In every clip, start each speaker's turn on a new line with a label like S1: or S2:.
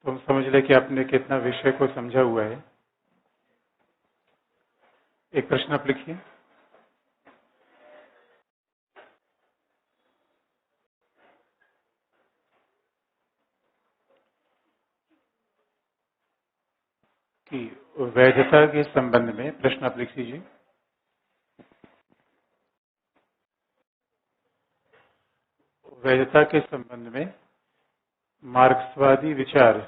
S1: तुम समझ ले कि आपने कितना विषय को समझा हुआ है। एक प्रश्न आप लिखिए। कि वैधता के संबंध में प्रश्न आप लिख लीजिए। वैधता के संबंध में मार्क्सवादी विचार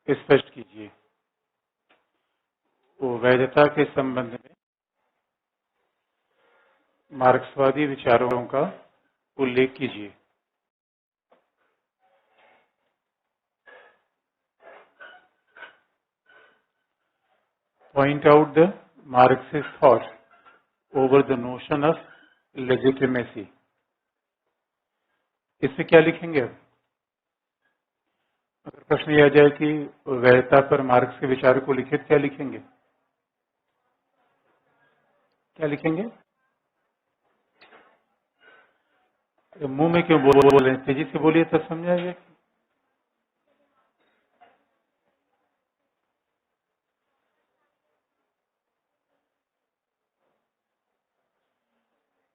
S1: स्पष्ट कीजिए। वैधता के संबंध में मार्क्सवादी विचारों का उल्लेख कीजिए। Point out the Marxist thought over the notion of legitimacy। इससे क्या लिखेंगे? अगर प्रश्न यह आ जाए कि वैधता पर मार्क्स के विचार को लिखे, क्या लिखेंगे? क्या लिखेंगे? मुंह में क्यों बोल रहे हैं? तेजी से बोलिए तब समझाइए।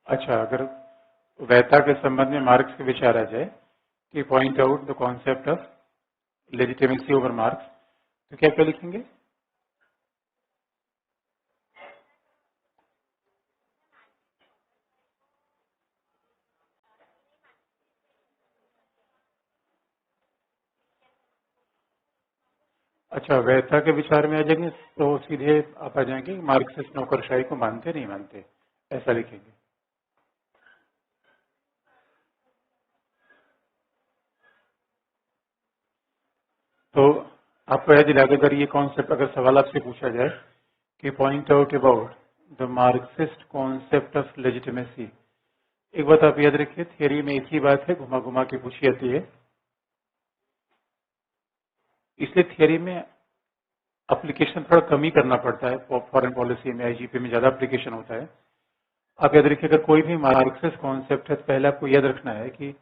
S1: अच्छा, अगर वैधता के संबंध में मार्क्स के विचार आ जाए कि point out the concept of legitimacy over marks, तो क्या क्या लिखेंगे? अच्छा, वैधता के विचार में आ जाएंगे तो सीधे आप आ जाएंगे मार्क्सिस्ट नौकरशाही को मानते नहीं मानते, ऐसा लिखेंगे। तो आपको याद दिला अगर ये कॉन्सेप्ट, अगर सवाल आपसे पूछा जाए कि point out about the Marxist concept of legitimacy, एक बात आप याद रखिए, थियरी में एक ही बात है, घुमा घुमा के पूछी जाती है। इसलिए थियरी में एप्लीकेशन थोड़ा कम ही करना पड़ता है। फॉरेन पॉलिसी में, आईजीपी में ज्यादा एप्लीकेशन होता है। आप याद रखिए, अगर कोई भी मार्क्सिस्ट कॉन्सेप्ट है तो पहले आपको याद रखना है कि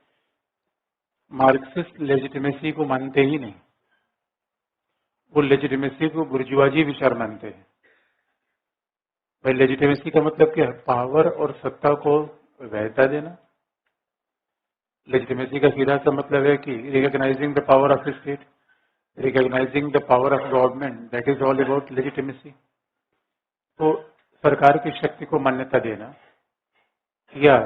S1: मार्क्सिस्ट लेजिटिमेसी को मानते ही नहीं, वो लेजिटिमेसी को बुर्जुआजी विचार मानते हैं। भाई, लेजिटिमेसी का मतलब क्या है? पावर और सत्ता को वैधता देना। लेजिटिमेसी का सीधा सा मतलब है कि recognising the power of state, recognising the power of government, that is all about legitimacy. तो सरकार की शक्ति को मान्यता देना या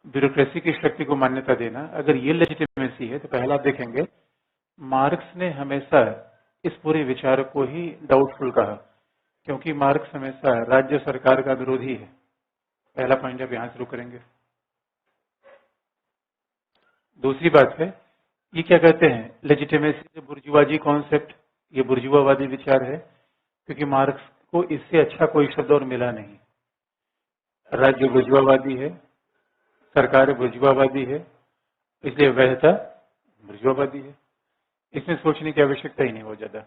S1: ब्यूरोक्रेसी की शक्ति को मान्यता देना, अगर ये लेजिटिमेसी है तो पहला आप देखेंगे मार्क्स ने हमेशा इस पूरे विचार को ही डाउटफुल कहा, क्योंकि मार्क्स हमेशा राज्य सरकार का विरोधी है। पहला पॉइंट आप यहां शुरू करेंगे। दूसरी बात है, ये क्या कहते हैं, लेजिटिमेसी बुर्जुआजी कॉन्सेप्ट, ये बुर्जुआवादी विचार है, क्योंकि मार्क्स को इससे अच्छा कोई शब्द और मिला नहीं। राज्य बुर्जुआवादी है, सरकार बुर्जुआवादी है, इसलिए वैधता बुर्जुआवादी है। इसमें सोचने की आवश्यकता ही नहीं हो ज्यादा।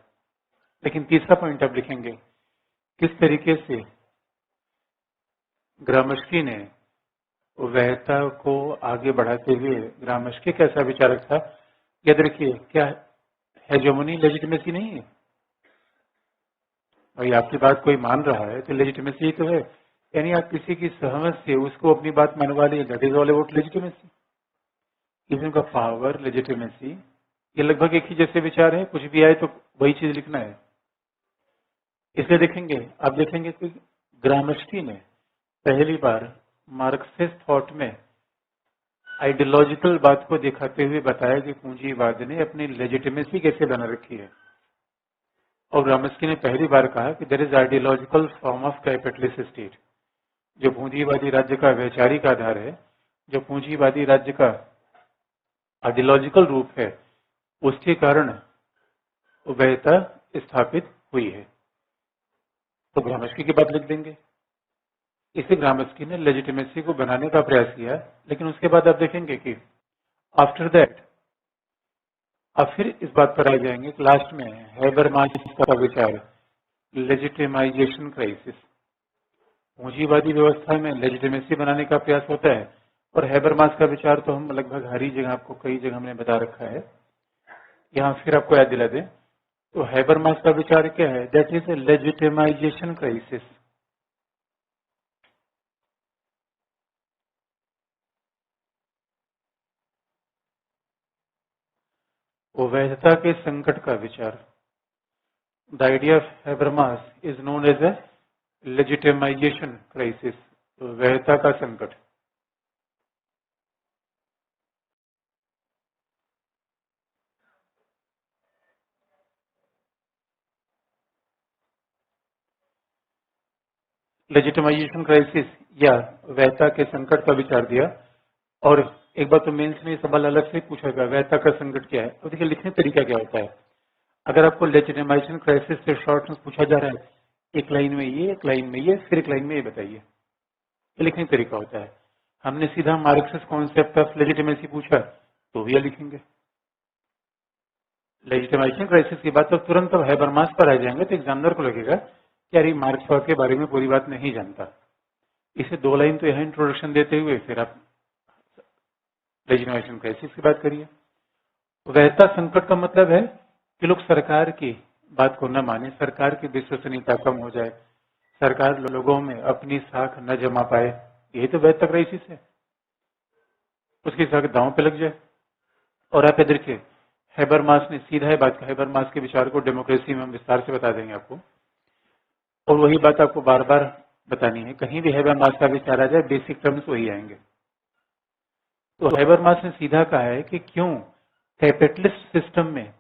S1: लेकिन तीसरा पॉइंट आप लिखेंगे, किस तरीके से ग्रामस्की ने वैधता को आगे बढ़ाते हुए, ग्रामस्की कैसा विचारक था, याद रखिए, क्या हेजेमोनी लेजिटिमेसी नहीं है? भाई, आपकी बात कोई मान रहा है तो लेजिटिमेसी ही तो है। यानी आप किसी की सहमत से उसको अपनी बात मनवा लिए, that is all about legitimacy. किसी का पावर, लेजिटिमेसी, ये लगभग एक ही जैसे विचार है। कुछ भी आए तो वही चीज लिखना है। इसलिए देखेंगे, आप देखेंगे कि ग्रामस्की ने पहली बार मार्क्सिस्ट थॉट में आइडियोलॉजिकल बात को दिखाते हुए बताया कि पूंजीवाद ने अपनी लेजिटिमेसी कैसे बना रखी है। और ग्रामस्की ने पहली बार कहा कि there is ideological form of capitalist state, जो पूंजीवादी राज्य का वैचारिक आधार है, जो पूंजीवादी राज्य का आइडियोलॉजिकल रूप है, उसके कारण वैधता स्थापित हुई है। तो ग्रामस्की की बात लिख देंगे। इसे ग्रामस्की ने लेजिटिमेसी को बनाने का प्रयास किया, लेकिन उसके बाद आप देखेंगे कि आफ्टर दैट अब फिर इस बात पर आ जाएंगे कि लास्ट में हैबरमास का विचार, लेजिटिमाइजेशन क्राइसिस। पूंजीवादी व्यवस्था में लेजिटिमेसी बनाने का प्रयास होता है, और हैबरमास का विचार तो हम लगभग हर ही जगह, आपको कई जगह हमने बता रखा है, यहाँ फिर आपको याद दिला दें। तो हैबरमास का विचार क्या है? That is a legitimisation crisis. वो वैधता के संकट का विचार। The idea of Habermas is known as a legitimisation crisis, वैधता का संकट। लेजिटिमाइजेशन क्राइसिस या वैधता के संकट का विचार दिया। और एक बार तो मेंस में सवाल अलग से पूछा गया, वैधता का संकट क्या है? तो देखिए लिखने का तरीका क्या होता है। अगर आपको लेजिटिमाइजेशन क्राइसिस से शॉर्ट में पूछा जा रहा है, एक लाइन में ये, एक लाइन में ये, फिर एक लाइन में ये बताइए, ये लिखने का तरीका होता है। हमने सीधा मार्क्सिस्ट कॉन्सेप्ट ऑफ लेजिटिमेसी पूछा तो भी ये लिखेंगे। लेजिटिमाइजेशन क्राइसिस की बात तो तुरंत अब हैबरमास पर आ जाएंगे तो एग्जामिनर को लगेगा कि यार मार्क्सवाद के बारे में पूरी बात नहीं जानता। इसे 2 लाइन तो यहाँ इंट्रोडक्शन देते हुए फिर आप लेजिटिमाइजेशन क्राइसिस की बात करिए। वैधता संकट का मतलब है कि लोग सरकार की बात को न माने, सरकार की विश्वसनीयता कम हो जाए, सरकार लोगों में अपनी साख न जमा पाए, यही तो वैधता क्राइसिस है। उसकी साख दांव पे लग जाए। और आप इधर के हैबरमास ने सीधा है बात, हैबरमास के विचार को डेमोक्रेसी में हम विस्तार से बता देंगे आपको। और वही बात आपको बार बार बतानी है, कहीं भी हैबरमास का विचार आ जाए बेसिक टर्म्स वही आएंगे। तो हैबरमास ने सीधा कहा है कि क्यों कैपिटलिस्ट सिस्टम में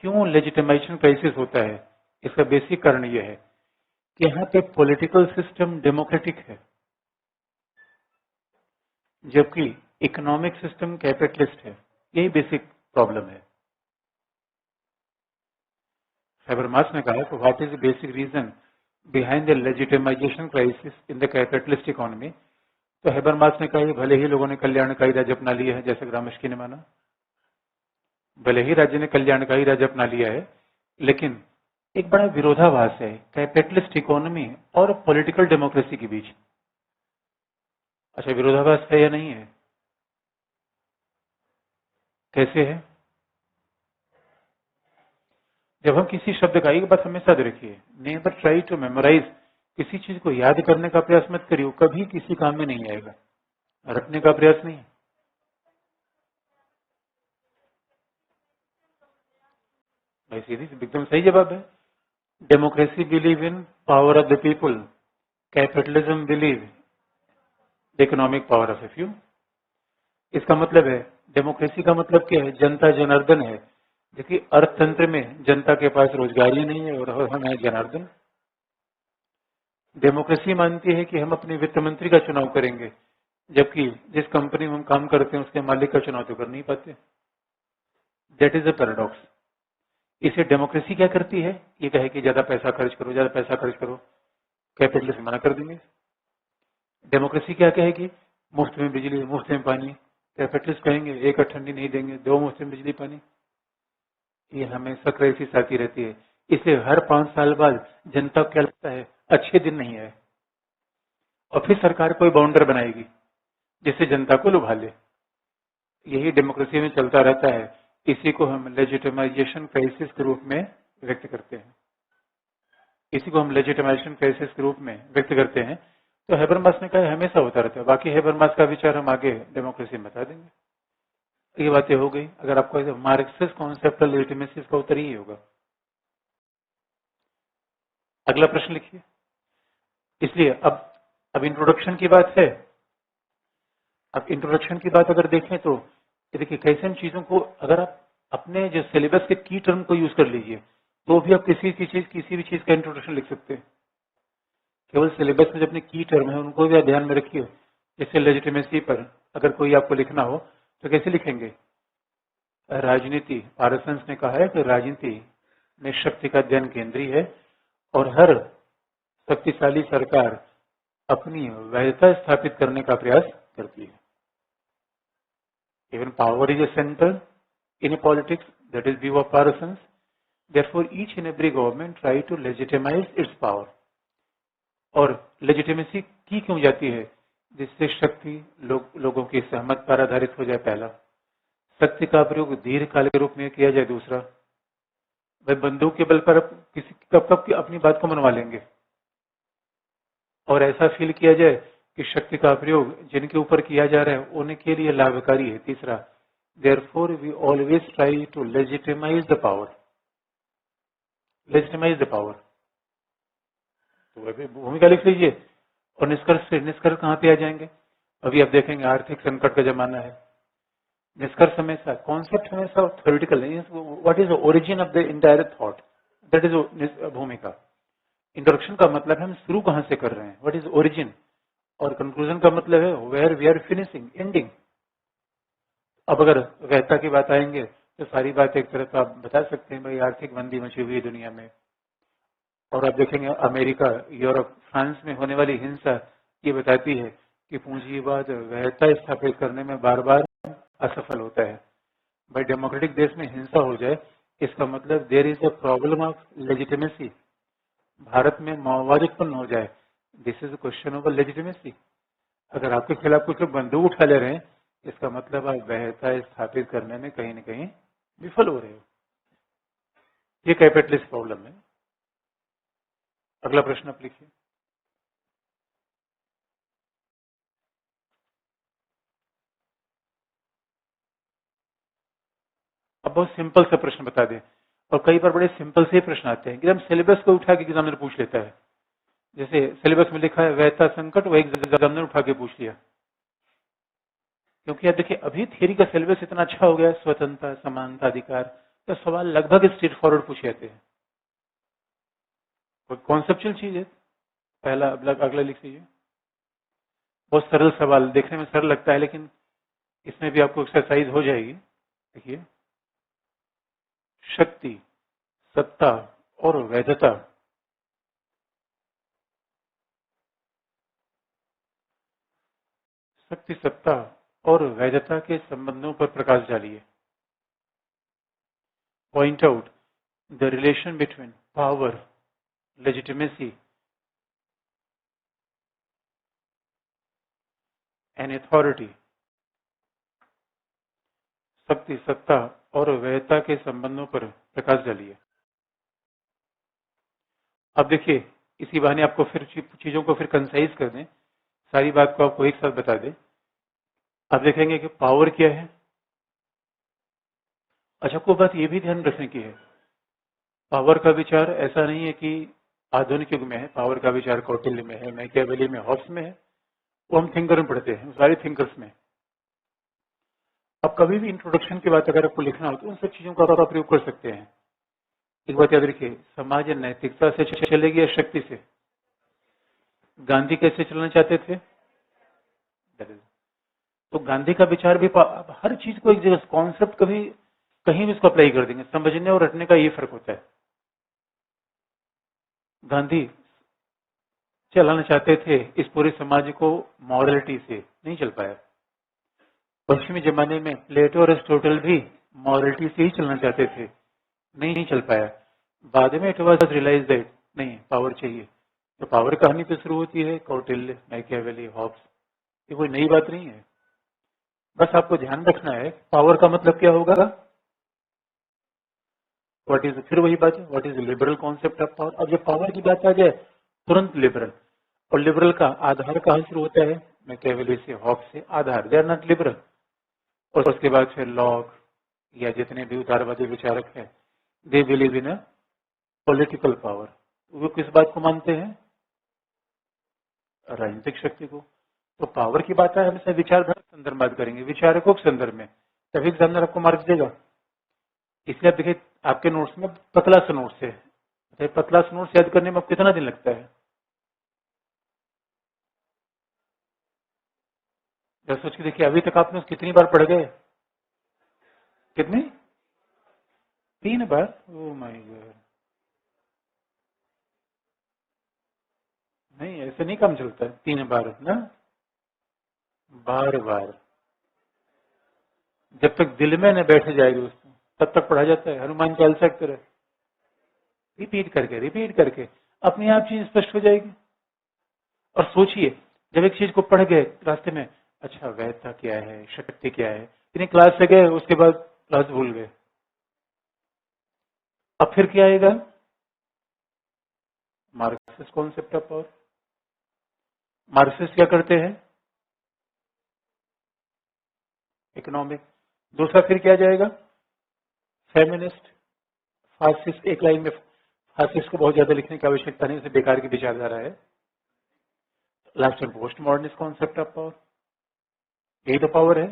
S1: क्यों लेजिटिमाइजेशन क्राइसिस होता है। इसका बेसिक कारण यह है कि यहाँ पे पॉलिटिकल सिस्टम डेमोक्रेटिक है, जबकि इकोनॉमिक सिस्टम कैपिटलिस्ट है। यही बेसिक प्रॉब्लम है। हैबरमास ने कहा कि what is the basic reason behind the legitimisation crisis in the capitalist economy. तो हैबरमास ने कहा भले ही लोगों ने कल्याणकारी राज्य अपना लिया है, जैसे ग्रामस्की ने माना, भले ही राज्य ने कल्याणकारी राज्य अपना लिया है, लेकिन एक बड़ा विरोधाभास है कैपिटलिस्ट इकोनॉमी और पॉलिटिकल डेमोक्रेसी के बीच। अच्छा, विरोधाभास है या नहीं है? कैसे है? जब हम किसी शब्द का, एक बात हमेशा याद रखिए, नेवर ट्राई टू मेमोराइज, किसी चीज को याद करने का प्रयास मत करिए, कभी किसी काम में नहीं आएगा। रटने का प्रयास नहीं। भाई सीधी एकदम सही जवाब है। Democracy believe in power of the people, capitalism believe the economic power of a few. इसका मतलब है, डेमोक्रेसी का मतलब क्या है? जनता जनार्दन है। देखिए अर्थतंत्र में जनता के पास रोजगार ही नहीं है और हम है जनार्दन। डेमोक्रेसी मानती है कि हम अपने वित्त मंत्री का चुनाव करेंगे, जबकि जिस कंपनी में हम काम करते हैं उसके मालिक का चुनाव तो कर नहीं पाते। That is a paradox. इसे डेमोक्रेसी क्या करती है? ये कहे कि ज्यादा पैसा खर्च करो, ज्यादा पैसा खर्च करो, कैपिटलिस्ट मना कर देंगे। डेमोक्रेसी क्या कहेगी? मुफ्त में बिजली, मुफ्त में पानी। कैपिटलिस्ट कहेंगे एक ठंडी नहीं देंगे, 2 मुफ्त में बिजली पानी। ये हमेशा क्राइसिस आती रहती है। इसलिए हर 5 साल बाद जनता को क्या लगता है? अच्छे दिन नहीं है, और फिर सरकार कोई बाउंडर बनाएगी जिससे जनता को लुभा ले। यही डेमोक्रेसी में चलता रहता है। इसी को हम लेजिटिमाइजेशन क्राइसिस के रूप में व्यक्त करते हैं। इसी को हम लेजिटिमाइजेशन क्राइसिस के रूप में व्यक्त करते हैं। तो हैबरमास ने कहा हमेशा होता रहता है। बाकी हैबरमास का विचार हम आगे डेमोक्रेसी में बता देंगे। ये बातें हो गई। अगर आपको मार्क्सिस्ट कॉन्सेप्ट ऑफ लेजिटिमेसी का उत्तर ही होगा। अगला प्रश्न लिखिए। इसलिए अब इंट्रोडक्शन की बात है। अब इंट्रोडक्शन की बात अगर देखें तो देखिए कैसे इन चीजों को, अगर आप अपने जो सिलेबस के की टर्म को यूज कर लीजिए तो भी आप किसी भी चीज का इंट्रोडक्शन लिख सकते हैं। केवल सिलेबस में जो अपने की टर्म है उनको भी आप ध्यान में रखिए। जैसे लेजिटिमेसी पर अगर कोई आपको लिखना हो तो कैसे लिखेंगे? राजनीति, पारसंस ने कहा है कि राजनीति में शक्ति का ध्यान केंद्रीय है और हर शक्तिशाली सरकार अपनी वैधता स्थापित करने का प्रयास करती है। Even power is a center in a politics, that is view of Parsons. Therefore, each and every government try to legitimize its power. और legitimacy की क्यों जाती है? जिससे शक्ति लोगों की सहमति पर आधारित हो जाए। पहला, शक्ति का प्रयोग दीर्घकाल के रूप में किया जाए। दूसरा, भाई बंदूक के बल पर किसी कब अपनी बात को मनवा लेंगे और ऐसा फील किया जाए कि शक्ति का प्रयोग जिनके ऊपर किया जा रहा है उनके लिए लाभकारी है। तीसरा, therefore we always try to legitimise the power. Legitimise the power, तो अभी भूमिका लिख लीजिए और निष्कर्ष कहाँ पे आ जाएंगे। अभी आप देखेंगे आर्थिक संकट का जमाना है। निष्कर्ष हमेशा, कॉन्सेप्ट हमेशा थ्योरेटिकल नहीं है। What is the origin of the entire thought, that is भूमिका। इंट्रोडक्शन का मतलब है हम शुरू कहाँ से कर रहे हैं, व्हाट इज ओरिजिन, और कंक्लूजन का मतलब है where we are finishing, ending. अब अगर वैधता की बात आएंगे तो सारी बात एक तरह तो आप बता सकते हैं भाई आर्थिक मंदी मची हुई है दुनिया में, और आप देखेंगे अमेरिका, यूरोप, फ्रांस में होने वाली हिंसा ये बताती है कि पूंजीवाद वैधता स्थापित करने में बार बार असफल होता है। भाई डेमोक्रेटिक देश में हिंसा हो जाए इसका मतलब there is a problem of legitimacy. Bharat में माओवाद उत्पन्न हो जाए, this is a question of legitimacy. अगर आपके खिलाफ कुछ लोग बंदूक उठा ले रहे हैं इसका मतलब आप वैधता स्थापित करने में कहीं न कहीं विफल हो रहे हो। ये कैपिटलिस्ट प्रॉब्लम है। अगला प्रश्न आप लिखिए। अब बहुत सिंपल सा प्रश्न बता दें, और कई बार बड़े सिंपल से प्रश्न आते हैं कि हम सिलेबस को उठा के एग्जामिनर पूछ लेता है। जैसे सिलेबस में लिखा है वैधता संकट, वो एग्जामिनर उठा के पूछ लिया। क्योंकि आप देखिए अभी थियरी का सिलेबस इतना अच्छा हो गया, स्वतंत्रता, समानता, अधिकार, तो सवाल लगभग स्ट्रेट फॉरवर्ड पूछे जाते हैं। कॉन्सेप्चुअल चीज है। पहला अगला लिख लीजिए। बहुत सरल सवाल, देखने में सरल लगता है लेकिन इसमें भी आपको एक्सरसाइज हो जाएगी। देखिए, शक्ति, सत्ता और वैधता शक्ति, सत्ता और वैधता के संबंधों पर प्रकाश डालिए। Point out the relation between power, legitimacy and authority. शक्ति, सत्ता और वैधता के संबंधों पर प्रकाश डालिए। अब देखिए, इसी बहाने आपको फिर चीजों को फिर कंसाइज कर दें, सारी बात को आपको एक साथ बता दें। आप देखेंगे कि पावर क्या है। अच्छा, को बात ये भी ध्यान रखने की है, पावर का विचार ऐसा नहीं है कि आधुनिक युग में है। पावर का विचार कौटिल्य में है, मैकियावेली में, हॉब्स में है, वो हम थिंकर में पढ़ते हैं, सारे थिंकर्स में। अब कभी भी इंट्रोडक्शन की बात अगर आपको लिखना हो तो उन सब चीजों का आप प्रयोग कर सकते हैं। एक बात याद रखिए, समाज नैतिकता से चलेगी या शक्ति से? गांधी कैसे चलना चाहते थे? तो गांधी का विचार भी हर चीज को एक जगह कॉन्सेप्ट कभी कहीं भी इसको अप्लाई कर देंगे, समझने और रटने का ये फर्क होता है। गांधी चलाना चाहते थे इस पूरे समाज को मॉरलिटी से, नहीं चल पाया। पश्चिमी जमाने में प्लेटो और एरिस्टोटल भी मॉरलिटी से ही चलना चाहते थे, नहीं चल पाया। बाद में इट वाज रियलाइज दैट नहीं, पावर चाहिए। तो पावर कहानी पे शुरू होती है कौटिल्य, मैकियावेली, हॉब्स। ये कोई नई बात नहीं है। बस आपको ध्यान रखना है पावर का मतलब क्या होगा, व्हाट इज, फिर वही बात है, what is liberal concept of power. अब जब पावर की बात आ जाए तुरंत लिबरल, और लिबरल का आधार कहाँ शुरू होता है? मैकियावेली से, हॉब्स से। आधार, दे आर नॉट लिबरल। और उसके बाद फिर लॉक या जितने भी उदारवादी विचारक हैं, they believe in a political power. वो किस बात को मानते हैं? राजनीतिक शक्ति को। तो पावर की बात है हमेशा विचारधारा के संदर्भ बात करेंगे, विचारकों के संदर्भ में, तभी एग्जामिनर आपको मार्क्स देगा। इसलिए आप देखिए आपके नोट्स में पतला सा नोट्स है, पतला सा नोट्स याद करने में आपको कितना दिन लगता है? जब सोच के देखिए अभी तक आपने कितनी बार पढ़ गए? कितनी? 3 बार? Oh my God. नहीं, ऐसे नहीं काम चलता है 3 बार ना, बार बार। जब तक दिल में न बैठ जाए दोस्तों तब तक पढ़ा जाता है। हनुमान चालीसा की तरह रिपीट करके अपने आप चीज स्पष्ट हो जाएगी। और सोचिए जब एक चीज को पढ़ गए रास्ते में, अच्छा वैधता क्या है, शक्ति क्या है, इन्हीं क्लास से गए, उसके बाद क्लास भूल गए। अब फिर क्या आएगा? Marxist concept of power. Marxist क्या करते हैं? इकोनॉमिक। दूसरा फिर क्या जाएगा? Feminist, fascist. एक लाइन में फासिस्ट को बहुत ज्यादा लिखने की आवश्यकता नहीं, उसे बेकार की विचारधारा है। लास्ट में post modernist concept of power. यही तो पावर है।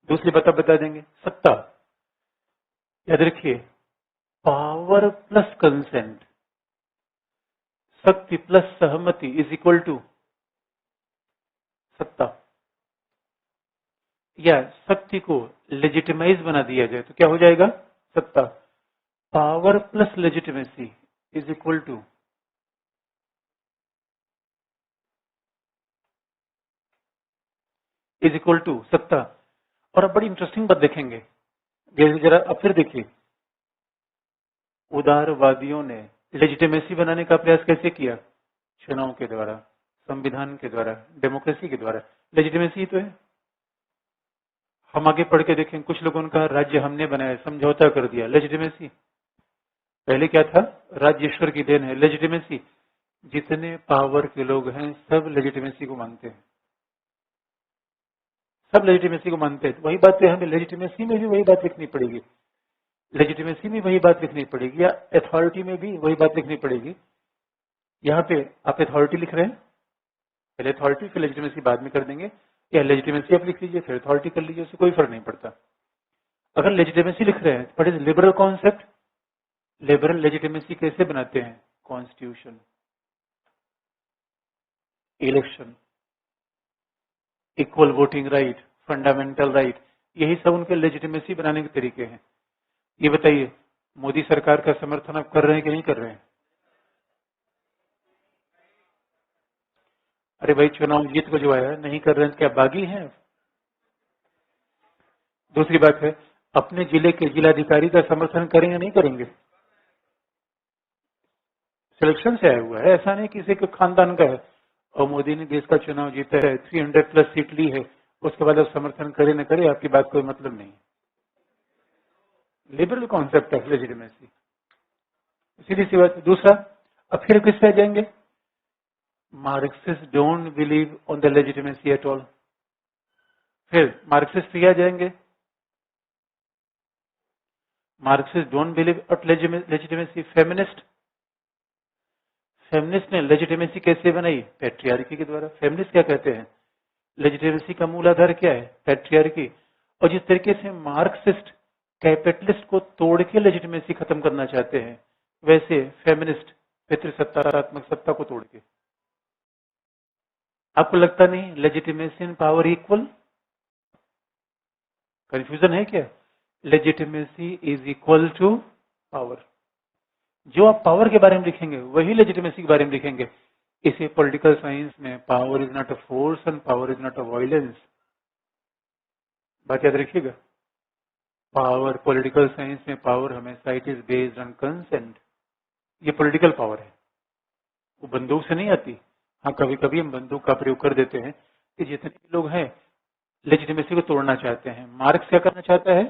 S1: दूसरी बता देंगे, सत्ता। याद रखिए, पावर प्लस कंसेंट, शक्ति प्लस सहमति इज इक्वल टू सत्ता। या शक्ति को लेजिटिमाइज बना दिया जाए तो क्या हो जाएगा? सत्ता। Power plus legitimacy is equal to सत्ता। और अब बड़ी इंटरेस्टिंग बात देखेंगे, जरा अब फिर देखिए, उदारवादियों ने लेजिटिमेसी बनाने का प्रयास कैसे किया? चुनाव के द्वारा, संविधान के द्वारा, डेमोक्रेसी के द्वारा। लेजिटिमेसी तो है। हम आगे पढ़ के देखें, कुछ लोगों का राज्य हमने बनाया, समझौता कर दिया, लेजिटिमेसी। पहले क्या था? राज्य ईश्वर की देन है, लेजिटिमेसी। जितने पावर के लोग हैं सब लेजिटिमेसी को मानते हैं, सब लेजिटिमेसी को मानते हैं। वही बात है, हमें लेजिटिमेसी में भी वही बात लिखनी पड़ेगी, लेजिटिमेसी में वही बात लिखनी पड़ेगी, या अथॉरिटी में भी वही बात लिखनी पड़ेगी। यहाँ पे आप अथॉरिटी लिख रहे हैं, पहले अथॉरिटी फिर लेजिटिमेसी बाद में कर देंगे, या लेजिटिमेसी आप लिख लीजिए फिर अथॉरिटी कर लीजिए, उससे कोई फर्क नहीं पड़ता। अगर लेजिटिमेसी लिख रहे हैं, what is liberal concept? Liberal legitimacy कैसे बनाते हैं? Constitution, election, equal voting right, fundamental right, यही सब उनके लेजिटिमेसी बनाने के तरीके हैं। ये बताइए, मोदी सरकार का समर्थन आप कर रहे हैं कि नहीं कर रहे हैं? अरे भाई, चुनाव जीत को जो आया नहीं कर रहे हैं, क्या बागी हैं? दूसरी बात है, अपने जिले के जिलाधिकारी का समर्थन करेंगे या नहीं करेंगे? सिलेक्शन से आया हुआ है, ऐसा नहीं किसी के खानदान का है। और मोदी ने देश का चुनाव जीता है, 300 प्लस सीट ली है, उसके बाद आप समर्थन करे न करे, आपकी बात कोई मतलब नहीं। लिबरल कॉन्सेप्ट है लेजिटिमेसी, सीधी सी बात। दूसरा, अब फिर किस पे जाएंगे? Marxist don't believe on the legitimacy at all. फिर मार्क्सिस्ट क्या जाएंगे? Marxist don't believe at legitimacy. Feminist, feminist ने लेजिटिमेसी कैसे बनाई? पैट्रियार्की के द्वारा। फेमिनिस्ट क्या कहते हैं? लेजिटिमेसी का मूल आधार क्या है? पैट्रियार्की। और जिस तरीके से मार्क्सिस्ट कैपिटलिस्ट को तोड़ के लेजिटिमेसी खत्म करना चाहते हैं, वैसे फेमिनिस्ट पितृसत्तात्मक सत्ता को तोड़ के। आपको लगता नहीं legitimacy and power equal? Confusion है क्या? Legitimacy is equal to power. जो आप पावर के बारे में लिखेंगे वही लेजिटिमेसी के बारे में लिखेंगे। इसे पॉलिटिकल साइंस में power is not a force and power is not a violence, बात याद रखिएगा। पावर, पॉलिटिकल साइंस में पावर हमेशा it is based on consent. ये पॉलिटिकल पावर है, वो बंदूक से नहीं आती। हाँ, कभी कभी हम बंदूक का प्रयोग कर देते हैं कि जितने भी लोग हैं लेजिटिमेसी को तोड़ना चाहते हैं। मार्क्स क्या करना चाहता है?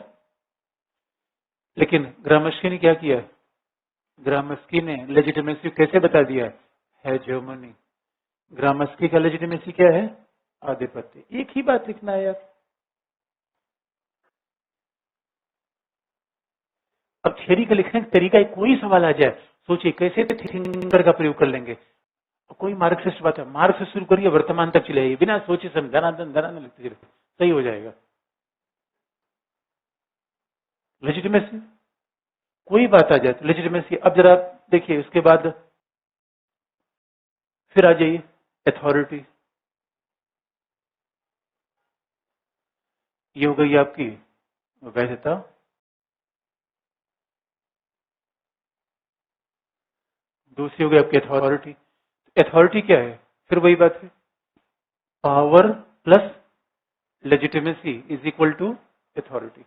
S1: लेकिन ग्रामस्की ने क्या किया? ग्रामस्की ने लेजिटिमेसी कैसे बता दिया है? जर्मनी। ग्रामस्की का लेजिटिमेसी क्या है? आधिपत्य। एक ही बात लिखना है यार। अब थियरी का लिखने का तरीका, कोई सवाल आ जाए, सोचिए कैसे थिंकर का प्रयोग कर लेंगे। कोई मार्क्सिस्ट बात है, मार्क्स से शुरू करिए, वर्तमान तक चले आइए, बिना सोचे समझ धनाधन धनाधन लिखते चलिए, सही हो जाएगा। लेजिटिमेसी, कोई बात आ जाए तो लेजिटिमेसी। अब जरा देखिए, उसके बाद फिर आ जाइए अथॉरिटी। ये हो गई आपकी वैधता। दूसरी हो गई आपकी अथॉरिटी। अथॉरिटी क्या है? फिर वही बात है, power plus legitimacy is equal to authority.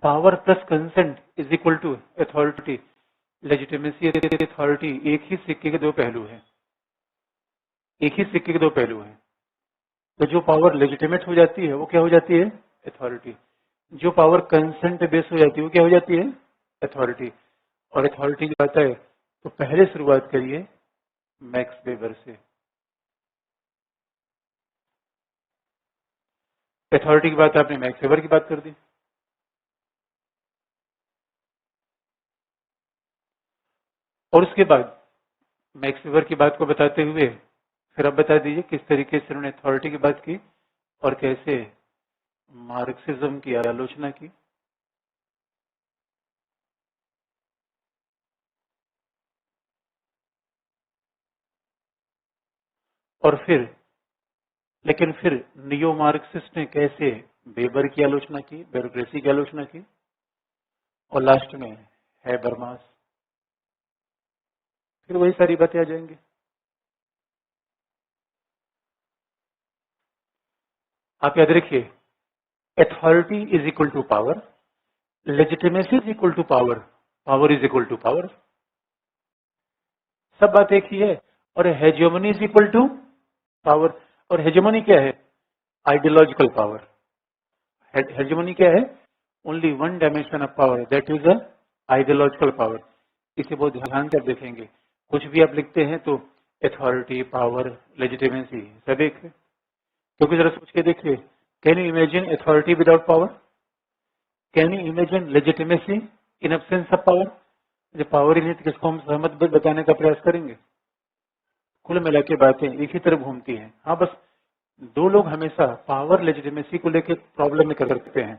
S1: Power plus consent is equal to authority. Legitimacy authority एक ही सिक्के के दो पहलू हैं, एक ही सिक्के के दो पहलू हैं। तो जो पावर लेजिटिमेट हो जाती है वो क्या हो जाती है? अथॉरिटी। जो पावर कंसेंट पे बेस हो जाती है वो क्या हो जाती है? अथॉरिटी। और अथॉरिटी की बात है तो पहले शुरुआत करिए मैक्स वेबर से। अथॉरिटी की बात आपने मैक्स वेबर की बात कर दी। और उसके बाद मैक्स वेबर की बात को बताते हुए फिर अब बता दीजिए किस तरीके से उन्होंने अथॉरिटी की बात की और कैसे मार्क्सिज्म की आलोचना की। और फिर लेकिन फिर नियो मार्क्सिस्ट ने कैसे वेबर की आलोचना की, ब्यूरोक्रेसी की आलोचना की, और लास्ट में हैबरमास। फिर वही सारी बातें आ जाएंगी। आप याद रखिए, authority is equal to power, legitimacy is equal to power, power is equal to power. सब बात एक ही है। और hegemony is equal to power. और हेजेमनी क्या है? Ideological power. हेजेमनी क्या है? Only one dimension of power, that is a ideological power. इसे बहुत ध्यान से देखेंगे। कुछ भी आप लिखते हैं तो अथॉरिटी, पावर, लेजिटिमेसी सब एक है। क्योंकि जरा सोच के देखिए, can you imagine authority without power? Can you imagine legitimacy in absence of power? जब पावर ही नहीं तो किसको हम सहमत बताने का प्रयास करेंगे? कुल मिला के बातें एक ही तरफ घूमती हैं। हाँ, बस दो लोग हमेशा पावर लेजिटिमेसी को लेकर प्रॉब्लम में करते हैं,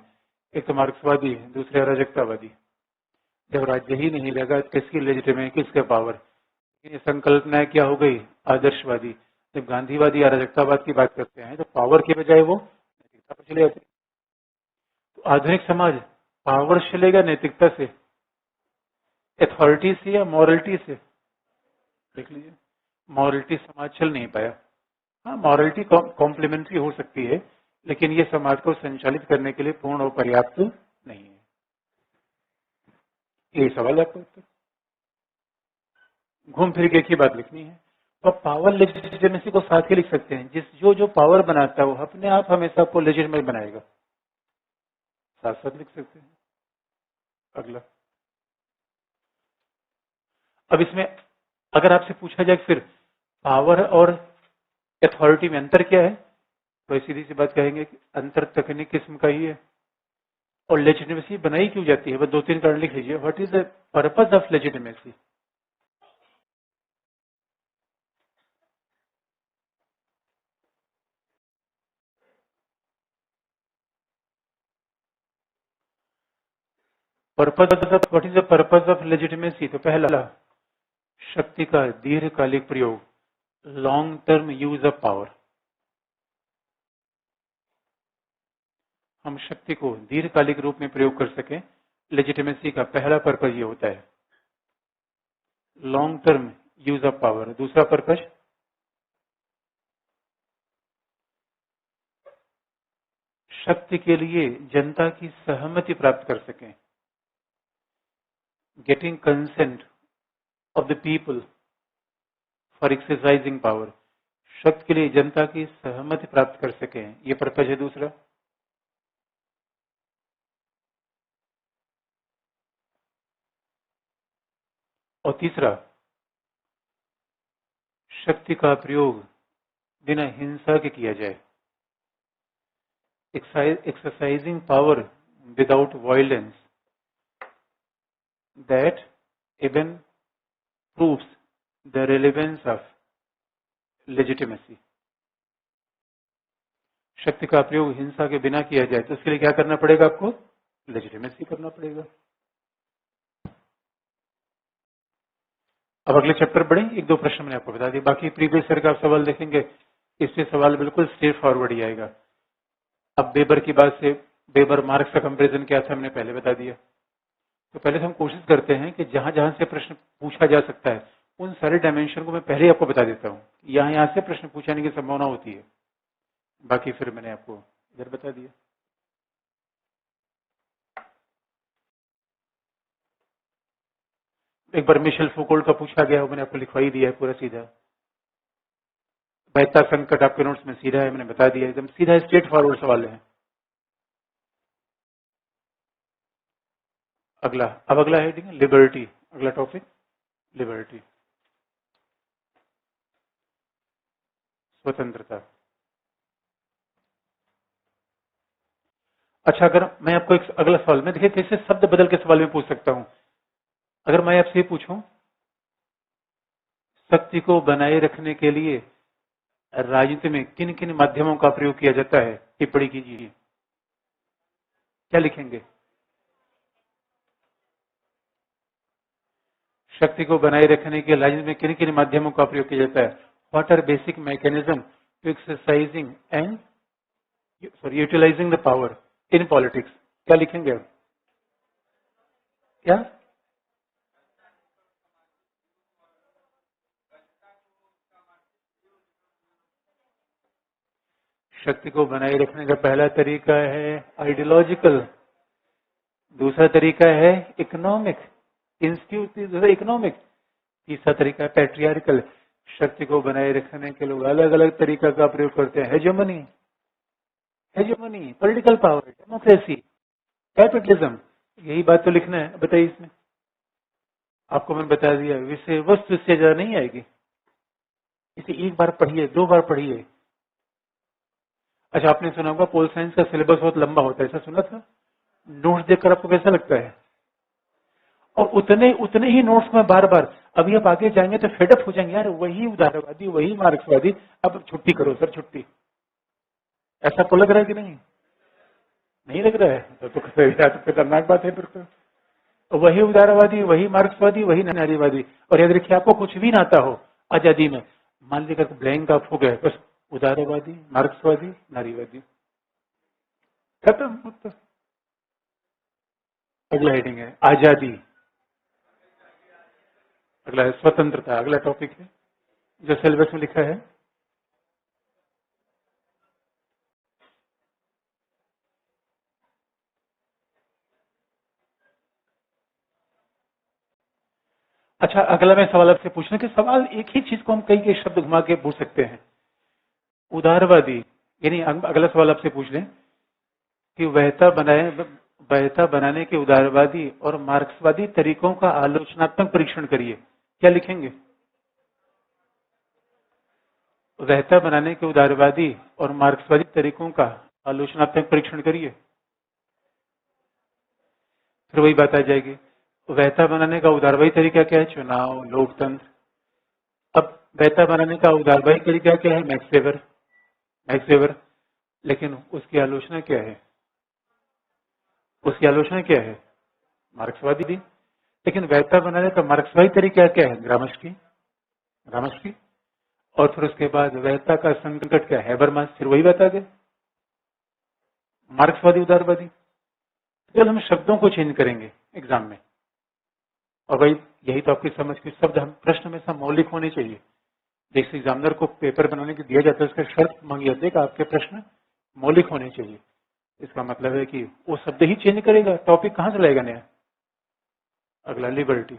S1: एक तो मार्क्सवादी, दूसरे अराजकतावादी। जब राज्य ही नहीं रहेगा किसकी लेजिटिमेसी, किसके पावर? ये संकल्पना क्या हो गई? आदर्शवादी। जब गांधीवादी अराजकतावाद की बात करते हैं तो पावर के बजाय वो नैतिकता पर चले जाते हैं। तो आधुनिक समाज पावर से चलेगा नैतिकता से, अथॉरिटी से या मॉरलिटी से? देख लीजिए, मॉरलिटी समाज चल नहीं पाया। हाँ, मॉरलिटी कॉम्प्लीमेंट्री हो सकती है, लेकिन ये समाज को संचालित करने के लिए पूर्ण और पर्याप्त नहीं है। यही सवाल है आपको। घूम फिर के एक ही बात लिखनी है। तो पावर लेजिटिमेसी को साथ ही लिख सकते हैं। जिस जो पावर बनाता है वो अपने आप हमेशा आपको लेजिटिमेट बनाएगा, साथ साथ लिख सकते हैं। अगला, अब इसमें अगर आपसे पूछा जाए फिर पावर और अथॉरिटी में अंतर क्या है, तो सीधी सी बात कहेंगे कि अंतर तकनीक किस्म का ही है। और लेजिटिमेसी बनाई क्यों जाती है, बस दो तीन कारण लिख लीजिए। What is the purpose of legitimacy? What is the purpose of legitimacy? तो पहला, शक्ति का दीर्घकालिक प्रयोग, long term use of power. हम शक्ति को दीर्घकालिक रूप में प्रयोग कर सकें, लेजिटिमेसी का पहला पर्पज ये होता है, long term use of power. दूसरा पर्पज, शक्ति के लिए जनता की सहमति प्राप्त कर सकें, getting consent of the people for exercising power. शक्ति के लिए जनता की सहमति प्राप्त कर सकें, ये पर्पज है दूसरा। और तीसरा, शक्ति का प्रयोग बिना हिंसा के किया जाए, exercising power without violence, that even proves the relevance of legitimacy। शक्ति का प्रयोग हिंसा के बिना किया जाए तो उसके लिए क्या करना पड़ेगा आपको? लेजिटिमेसी करना पड़ेगा। अब अगले चैप्टर बढ़े, एक दो प्रश्न मैंने आपको बता दिया, बाकी प्रीवियस ईयर का आप सवाल देखेंगे, इससे सवाल बिल्कुल स्ट्रेट फॉरवर्ड ही आएगा। अब वेबर की बात से वेबर मार्क्स का कंपैरिजन क्या था हमने पहले बता दिया। तो पहले से हम कोशिश करते हैं कि जहां जहां से प्रश्न पूछा जा सकता है उन सारे डायमेंशन को मैं पहले ही आपको बता देता हूँ। यहाँ से प्रश्न पूछाने की संभावना होती है, बाकी फिर मैंने आपको इधर बता दिया। एक बार मिशेल फुकोल्ट का पूछा गया, मैंने आपको लिखवाई दिया है पूरा सीधा। वैता संकट आपके नोट्स में सीधा है, मैंने बता दिया, एकदम सीधा स्ट्रेट फॉरवर्ड सवाल है। अगला, अब अगला हेडिंग है लिबर्टी। अगला टॉपिक लिबर्टी, स्वतंत्रता। अच्छा, अगर मैं आपको एक अगला सवाल में देखिए कैसे शब्द बदल के सवाल में पूछ सकता हूं। अगर मैं आपसे ये पूछूं, शक्ति को बनाए रखने के लिए राजनीति में किन किन माध्यमों का प्रयोग किया जाता है, टिप्पणी कीजिए। क्या लिखेंगे? शक्ति को बनाए रखने के राजनीति में किन किन माध्यमों का प्रयोग किया जाता है? What are basic mechanism to exercising and utilising the power in politics. क्या लिखेंगे आप? क्या? शक्ति को बनाए रखने का पहला तरीका है आइडियोलॉजिकल, दूसरा तरीका है इकोनॉमिक, इंस्टीट्यूट इकोनॉमिक, तीसरा तरीका है पैट्रियार्कल। शक्ति को बनाए रखने के लोग अलग अलग तरीका का प्रयोग करते हैं। Hegemony, hegemony, political power, democracy, capitalism. यही बात तो लिखना है, बताइए इसमें। आपको मैंने बता दिया, विषय वस्तु इससे ज्यादा नहीं आएगी। इसे एक बार पढ़िए, दो बार पढ़िए। अच्छा, आपने सुना होगा पोल साइंस का सिलेबस बहुत लंबा होता है, ऐसा सुना था? नोट्स देखकर आपको कैसा लगता है? और उतने उतने ही नोट्स में बार बार, अभी आप आगे जाएंगे तो फेडअप हो जाएंगे, यार वही उदारवादी, वही मार्क्सवादी, अब छुट्टी करो सर, छुट्टी। ऐसा आपको लग रहा है कि नहीं? नहीं लग रहा है? तो खतरनाक बात है फिर तो। वही उदारवादी, वही मार्क्सवादी, वही नारीवादी। और याद रखिए, आपको कुछ भी ना आता हो आजादी में, मान लीजिए ब्लैंक आप हो गए, बस उदारवादी, मार्क्सवादी, नारीवादी, खत्म। अगला हेडिंग है आजादी, अगला है स्वतंत्रता। अगला टॉपिक है जो सिलेबस में लिखा है। अच्छा, अगला मैं सवाल आपसे पूछना कि सवाल एक ही चीज को हम कई कई शब्द घुमा के पूछ सकते हैं। उदारवादी, यानी अगला सवाल आपसे पूछ लें कि वहता बनाने के उदारवादी और मार्क्सवादी तरीकों का आलोचनात्मक परीक्षण करिए। क्या लिखेंगे? वहता बनाने के उदारवादी और मार्क्सवादी तरीकों का आलोचनात्मक परीक्षण करिए। फिर वही बात आ जाएगी, वहता बनाने का उदारवादी तरीका क्या है? चुनाव, लोकतंत्र। अब वहता बनाने का उदारवादी तरीका क्या है? Max weber, max weber. लेकिन उसकी आलोचना क्या है? उसकी आलोचना क्या है? मार्क्सवादी। लेकिन वहता बनाने का मार्क्सवादी तरीका क्या है? Gramsci, Gramsci. और फिर उसके बाद वहता का संकट क्या है? हैबरमास। फिर वही बता दे, मार्क्सवादी, उदारवादी। चल हम शब्दों को चेंज करेंगे एग्जाम में, और भाई यही तो आपकी समझ के शब्द हम प्रश्न में सब मौलिक होने चाहिए। जैसे एग्जामिनर को पेपर बनाने के दिया जाता है, उसका शर्त मांगी जाती है कि आपके प्रश्न मौलिक होने चाहिए। इसका मतलब है कि वो शब्द ही चेंज करेगा, टॉपिक कहां से लाएगा नया? अगला लिबर्टी,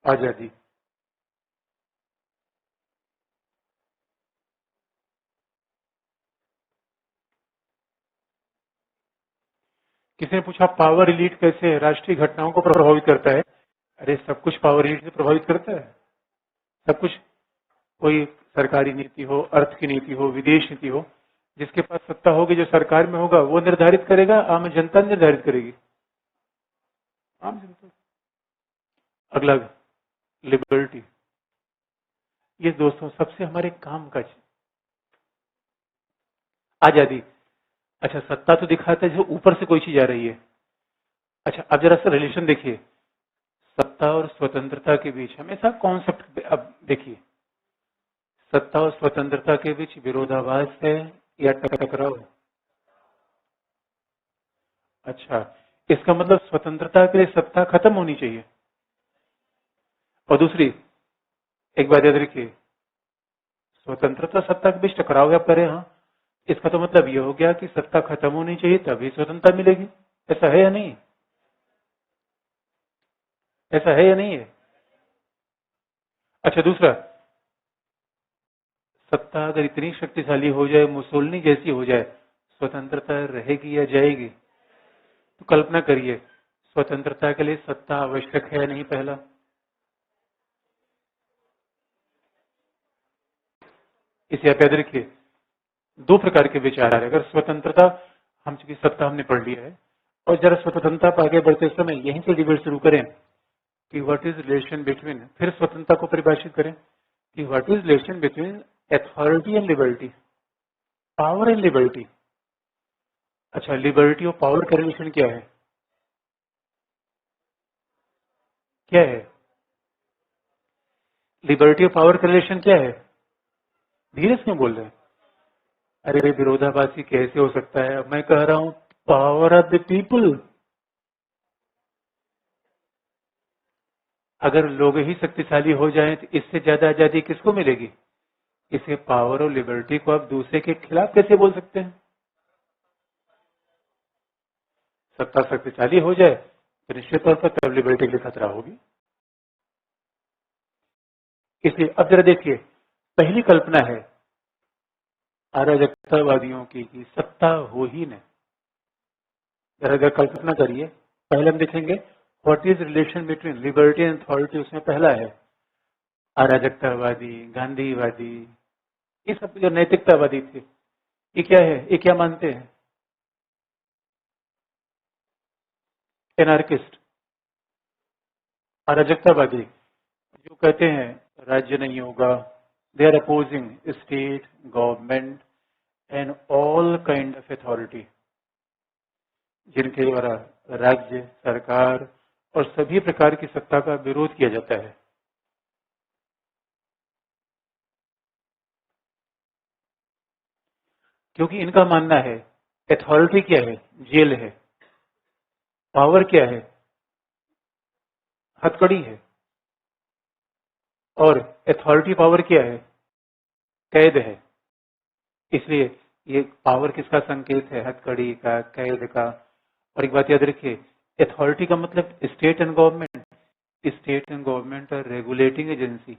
S1: आजादी। किसी ने पूछा पावर इलीट कैसे राष्ट्रीय घटनाओं को प्रभावित करता है? अरे सब कुछ पावर इलीट से प्रभावित करता है, सब कुछ। कोई सरकारी नीति हो, अर्थ की नीति हो, विदेश नीति हो, जिसके पास सत्ता होगी, जो सरकार में होगा, वो निर्धारित करेगा, आम जनता निर्धारित करेगी, आम जनता। अगला लिबर्टी, ये दोस्तों सबसे हमारे काम का आजादी। अच्छा, सत्ता तो दिखाता है जो ऊपर से कोई चीज आ रही है। अच्छा, अब जरा सा रिलेशन देखिए, सत्ता और स्वतंत्रता के बीच हमेशा कॉन्सेप्ट, अब देखिए, सत्ता और स्वतंत्रता के बीच विरोधाभास है या टकराव? अच्छा, इसका मतलब स्वतंत्रता के लिए सत्ता खत्म होनी चाहिए। और दूसरी एक बात याद रखिए, स्वतंत्रता सत्ता के बीच टकराव आप करें, हाँ, इसका तो मतलब ये हो गया कि सत्ता खत्म होनी चाहिए तभी स्वतंत्रता मिलेगी। ऐसा है या नहीं? ऐसा है या नहीं है? अच्छा, दूसरा, सत्ता अगर इतनी शक्तिशाली हो जाए, मुसोलिनी जैसी हो जाए, स्वतंत्रता रहेगी या जाएगी? तो कल्पना करिए, स्वतंत्रता के लिए सत्ता आवश्यक है या नहीं? पहला, इसे आप याद रखिए। दो प्रकार के विचार है। अगर स्वतंत्रता, हम चूंकि सत्ता हमने पढ़ लिया है, और जरा स्वतंत्रता पर आगे बढ़ते समय यहीं से डिबेट शुरू करें कि व्हाट इज रिलेशन बिटवीन, फिर स्वतंत्रता को परिभाषित करें कि what is relation between authority and liberty, power and liberty. अच्छा, लिबर्टी और पावर का रिलेशन क्या है? क्या है लिबर्टी और पावर का रिलेशन? क्या है? धीरे से क्यों बोल रहे हैं? अरे विरोधाभासी कैसे हो सकता है? मैं कह रहा हूं पावर ऑफ द पीपल। अगर लोग ही शक्तिशाली हो जाएं तो इससे ज्यादा आजादी किसको मिलेगी? इसे पावर और लिबर्टी को आप दूसरे के खिलाफ कैसे बोल सकते हैं? सत्ता शक्तिशाली हो जाए तो निश्चित तौर पर तब लिबर्टी के लिए खतरा होगी। इसलिए अब जरा देखिए, पहली कल्पना है अराजकतावादियों की कि सत्ता हो ही नहीं। जरा अगर कल्पना करिए, पहले हम देखेंगे what is relation between liberty and authority. उसमें पहला है अराजकतावादी, गांधीवादी, ये सब जो नैतिकतावादी थे, ये क्या है? ये क्या मानते हैं? एनार्किस्ट, अराजकतावादी, जो कहते हैं राज्य नहीं होगा। They are opposing state government and all kind of authority, जिनके द्वारा राज्य, सरकार और सभी प्रकार की सत्ता का विरोध किया जाता है। क्योंकि इनका मानना है अथॉरिटी क्या है? जेल है। पावर क्या है? हथकड़ी है। और अथॉरिटी पावर क्या है? कैद है। इसलिए ये पावर किसका संकेत है? हथकड़ी का, कैद का। और एक बात याद रखिए, अथॉरिटी का मतलब state and government. State and government और रेगुलेटिंग एजेंसी,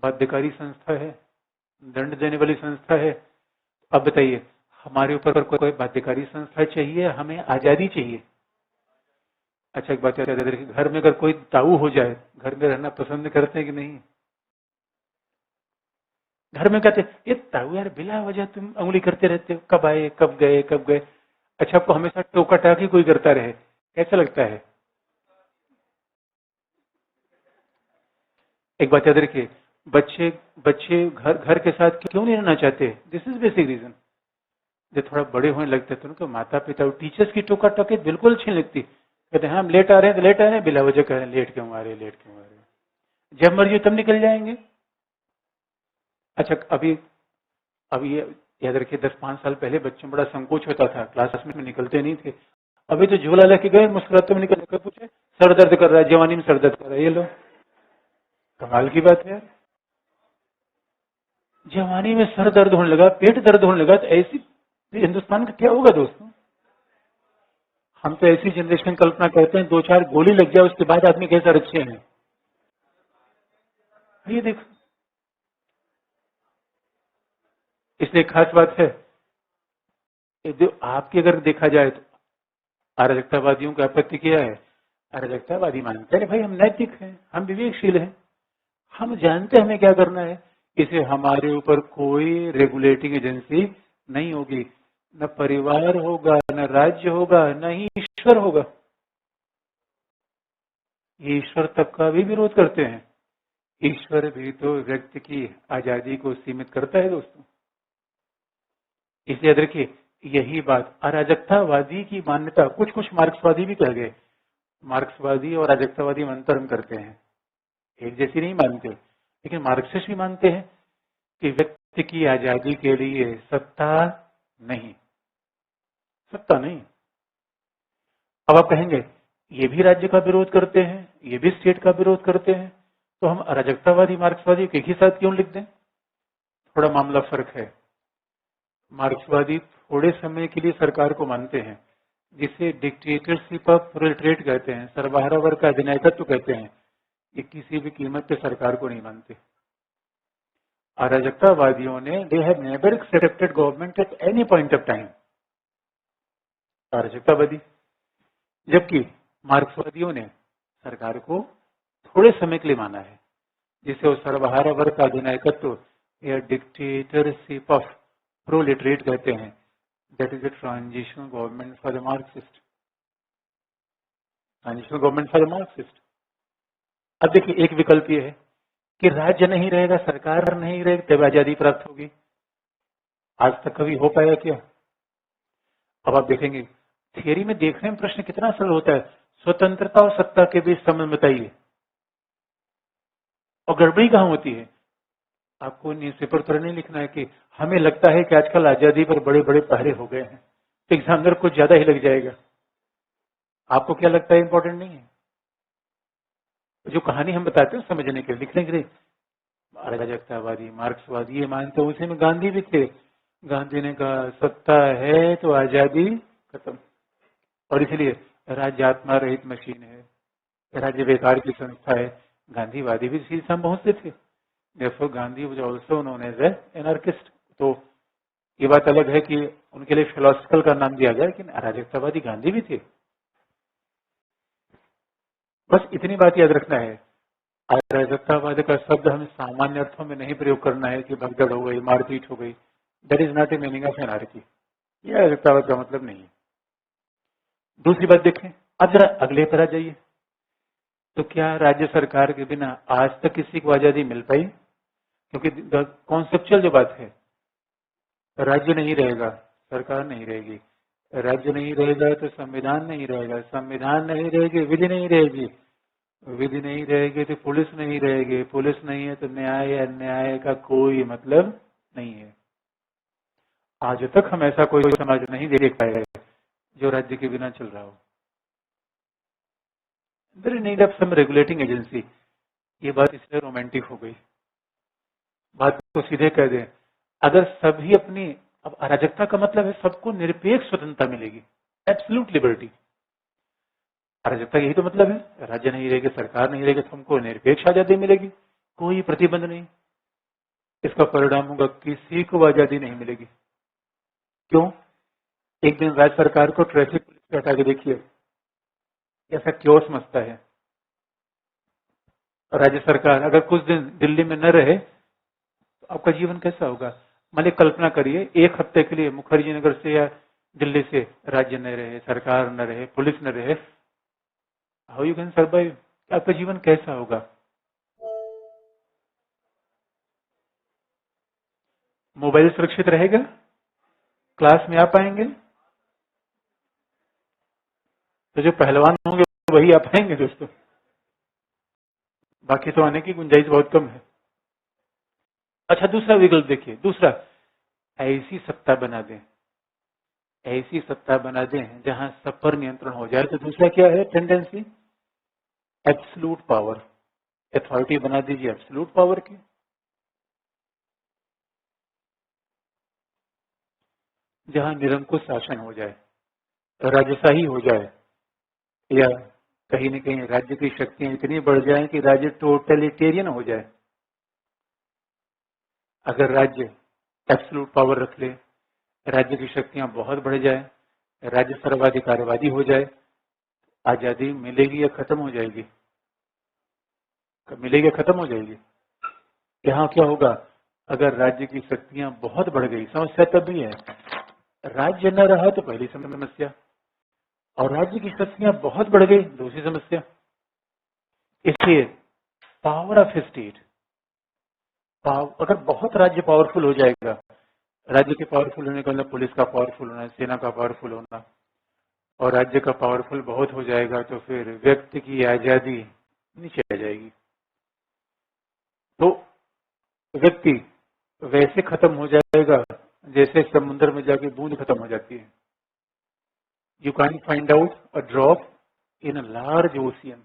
S1: बाध्यकारी संस्था है, दंड देने वाली संस्था है। अब बताइए, हमारे ऊपर कोई बाध्यकारी संस्था चाहिए? हमें आजादी चाहिए। अच्छा, एक बात याद रखिए, घर में अगर कोई ताऊ हो जाए, घर में रहना पसंद करते हैं कि नहीं? घर में कहते ये ताऊ यार, बिला वजह तुम उंगली करते रहते हो, कब आए, कब गए, कब गए। अच्छा, आपको हमेशा टोका टाकी कोई करता रहे, कैसा लगता है? एक बात याद रखिए, बच्चे बच्चे घर घर के साथ क्यों नहीं रहना चाहते? This is basic reason. जब थोड़ा बड़े होने लगते हैं तो उनको माता पिता और टीचर्स की टोका टाकी बिल्कुल अच्छी नहीं लगती। कहते हैं हम लेट आ रहे हैं तो लेट आ रहे हैं, बिला वजह कह रहे हैं लेट क्यों आ रहे हैं, लेट क्यों आ रहे हैं। जब मर्जी तब निकल जाएंगे। अच्छा, अभी अभी ये याद रखिए, 10-5 साल पहले बच्चों में बड़ा संकोच होता था, क्लास में निकलते नहीं थे। अभी तो झोला लेके गए, मुस्कुराते में निकल कर पूछे सर दर्द कर रहा है, जवानी में सर दर्द कर रहा है, ये लो, कमाल की बात है यार। जवानी में सर दर्द होने लगा, पेट दर्द होने लगा, तो ऐसी हिंदुस्तान का क्या होगा दोस्तों? हम तो ऐसी जनरेशन कल्पना करते हैं, 2-4 गोली लग जाए उसके बाद आदमी कैसा अच्छे हैं। ये देखो, इसलिए खास बात है, जो आपकी अगर देखा जाए तो अराजकतावादियों की आपत्ति क्या है? अराजकतावादी मानते हैं भाई हम नैतिक हैं, हम विवेकशील हैं, हम जानते हैं हमें क्या करना है। इसे हमारे ऊपर कोई रेगुलेटिंग एजेंसी नहीं होगी, न परिवार होगा, न राज्य होगा, न ही ईश्वर होगा। ये ईश्वर तक का भी विरोध करते हैं। ईश्वर भी तो व्यक्ति की आजादी को सीमित करता है दोस्तों। इसलिए याद रखिए, यही बात अराजकतावादी की मान्यता, कुछ कुछ मार्क्सवादी भी कह गए, मार्क्सवादी और अराजकतावादी में अंतर हम करते हैं, एक जैसी नहीं मानते। लेकिन मार्क्सिस्ट भी मानते हैं कि व्यक्ति की आजादी के लिए सत्ता नहीं, सत्ता नहीं। अब आप कहेंगे ये भी राज्य का विरोध करते हैं, ये भी स्टेट का विरोध करते हैं, तो हम अराजकतावादी मार्क्सवादी को एक ही साथ क्यों लिख दें? थोड़ा मामला फर्क है। मार्क्सवादी थोड़े समय के लिए सरकार को मानते हैं, जिसे डिक्टेटरशिप ऑफ प्रोलेटरेट कहते हैं, सर्वहारा वर्ग का अधिनायकत्व कहते हैं, ये किसी भी कीमत पे सरकार को नहीं मानते। अराजकतावादियों ने they have never accepted government at any point of time, अराजकतावादी, जबकि मार्क्सवादियों ने सरकार को थोड़े समय के लिए माना है, जिसे वो सर्वहारा वर्ग का अधिनायकत्व या डिक्टेटरशिप ऑफ प्रोलेटरेट कहते हैं। That is a transitional government for the Marxist, transitional government for the Marxist. अब देखिए, एक विकल्प ये है कि राज्य नहीं रहेगा, सरकार नहीं रहेगी, तब आजादी प्राप्त होगी। आज तक कभी हो पाया क्या? अब आप देखेंगे, थियरी में देखने में प्रश्न कितना सरल होता है, स्वतंत्रता और सत्ता के बीच संबंध बताइए, और गड़बड़ी कहां होती है? आपको न्यूज़पेपर पर नहीं लिखना है कि हमें लगता है कि आजकल आजादी पर बड़े बड़े पहरे हो गए हैं, तो एग्जामिनर को ज्यादा ही लग जाएगा। आपको क्या लगता है इंपॉर्टेंट नहीं है, जो कहानी हम बताते हैं समझने के लिए, लिखने के लिए। अराजकतावादी, मार्क्सवादी ये मानते, उसी में गांधी भी थे। गांधी ने कहा सत्ता है तो आजादी खत्म, और इसलिए राज्य आत्मा रहित मशीन है, राज्य बेकार की संस्था है। गांधीवादी भी इसी दिशा में पहुंचते थे। Therefore, Gandhi was also known as an anarchist। तो ये बात अलग है कि उनके लिए फिलोसफिकल का नाम दिया गया, लेकिन अराजकतावादी गांधी भी थे। बस इतनी बात याद रखना है, अराजकतावाद का शब्द हमें सामान्य अर्थों में नहीं प्रयोग करना है कि भगदड़ हो गई, मारपीट हो गई। That is not a meaning of anarchy, ये अराजकतावाद का मतलब नहीं है। दूसरी बात देखें, अब जरा अगले पर आ जाइए। तो क्या राज्य सरकार के बिना आज तक किसी को आजादी मिल पाई? क्योंकि कॉन्सेप्चुअल जो बात है, राज्य नहीं रहेगा, सरकार नहीं रहेगी, राज्य नहीं रहेगा तो संविधान नहीं रहेगा, संविधान नहीं रहेगी, विधि नहीं रहेगी, विधि नहीं रहेगी तो पुलिस नहीं रहेगी, पुलिस नहीं है तो न्याय या अन्याय का कोई मतलब नहीं है। आज तक हम ऐसा कोई समाज नहीं देख पाए जो राज्य के बिना चल रहा हो। There is need of some regulating agency. ये बात इसलिए रोमांटिक हो गई, बात को सीधे कह दें, अगर सभी अपनी, अब अराजकता का मतलब है सबको निरपेक्ष स्वतंत्रता मिलेगी, एब्सोल्यूट लिबर्टी। अराजकता यही तो मतलब है, राज्य नहीं रहेगी, सरकार नहीं रहेगी, तुमको निरपेक्ष आजादी मिलेगी, कोई प्रतिबंध नहीं। इसका परिणाम होगा किसी को आजादी नहीं मिलेगी। क्यों? एक दिन राज्य सरकार को ट्रैफिक पुलिस पे हटा के देखिए, ऐसा क्यों समझता है? राज्य सरकार अगर कुछ दिन दिल्ली में न रहे तो आपका जीवन कैसा होगा? मान ली कल्पना करिए, एक हफ्ते के लिए मुखर्जी नगर से या दिल्ली से राज्य न रहे, सरकार न रहे, पुलिस न रहे, हाउ यू कैन सर्वाइव? आपका जीवन कैसा होगा? मोबाइल सुरक्षित रहेगा? क्लास में आ पाएंगे? तो जो पहलवान होंगे वही आ पाएंगे दोस्तों, बाकी तो आने की गुंजाइश बहुत कम है। अच्छा, दूसरा विकल्प देखिए, दूसरा, ऐसी सत्ता बना दें, ऐसी सत्ता बना दें जहां सब पर नियंत्रण हो जाए। तो दूसरा क्या है टेंडेंसी? एब्सोल्यूट पावर, अथॉरिटी बना दीजिए एब्सोल्यूट पावर की, जहां निरंकुश शासन हो जाए, राजशाही हो जाए, या कहीं न कहीं राज्य की शक्तियां इतनी बढ़ जाएं कि राज्य टोटलिटेरियन हो जाए। अगर राज्य एब्सोल्यूट पावर रख ले, राज्य की शक्तियां बहुत बढ़ जाए, राज्य सर्वाधिकारवादी हो जाए, आजादी मिलेगी या खत्म हो जाएगी? मिलेगी या खत्म हो जाएगी? यहाँ क्या होगा? अगर राज्य की शक्तियां बहुत बढ़ गई, समस्या तब भी है, राज्य न रहा तो पहली समस्या, और राज्य की शक्तियां बहुत बढ़ गई, दूसरी समस्या। इसलिए पावर ऑफ स्टेट, अगर बहुत राज्य पावरफुल हो जाएगा, राज्य के पावरफुल होने का मतलब पुलिस का पावरफुल होना, सेना का पावरफुल होना, और राज्य का पावरफुल बहुत हो जाएगा तो फिर व्यक्ति की आजादी नीचे आ जाएगी। तो व्यक्ति वैसे खत्म हो जाएगा जैसे समुद्र में जाके बूंद खत्म हो जाती है। You can find out a drop in a large ocean.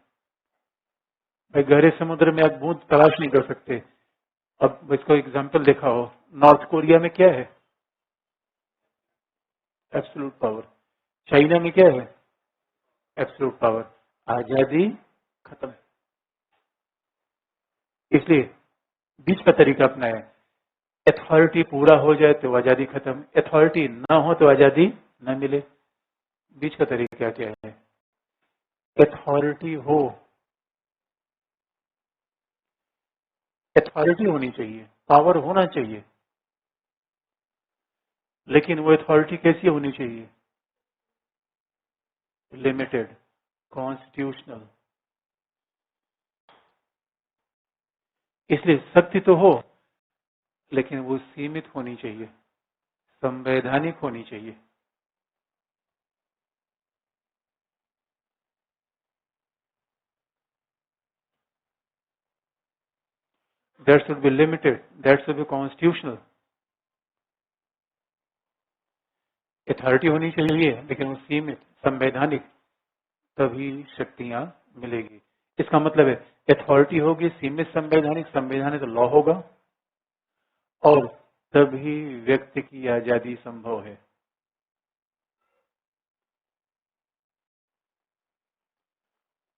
S1: भाई गहरे समुद्र में आप बूंद तलाश नहीं कर सकते। अब इसको एग्जांपल देखा हो, नॉर्थ कोरिया में क्या है? Absolute power. चाइना में क्या है? Absolute power. आजादी खत्म। इसलिए बीच का तरीका अपनाया। अथॉरिटी पूरा हो जाए तो आजादी खत्म, अथॉरिटी ना हो तो आजादी न मिले। बीच का तरीका क्या है? अथॉरिटी हो, अथॉरिटी होनी चाहिए, पावर होना चाहिए, लेकिन वो अथॉरिटी कैसी होनी चाहिए? Limited, constitutional. इसलिए शक्ति तो हो, लेकिन वो सीमित होनी चाहिए, संवैधानिक होनी चाहिए। That should be limited, that should be constitutional। Authority होनी चाहिए लेकिन वो सीमित, संवैधानिक, तभी शक्तियां मिलेगी। इसका मतलब है अथॉरिटी होगी सीमित, संवैधानिक, संवैधानिक तो लॉ होगा, और तभी व्यक्ति की आजादी संभव है।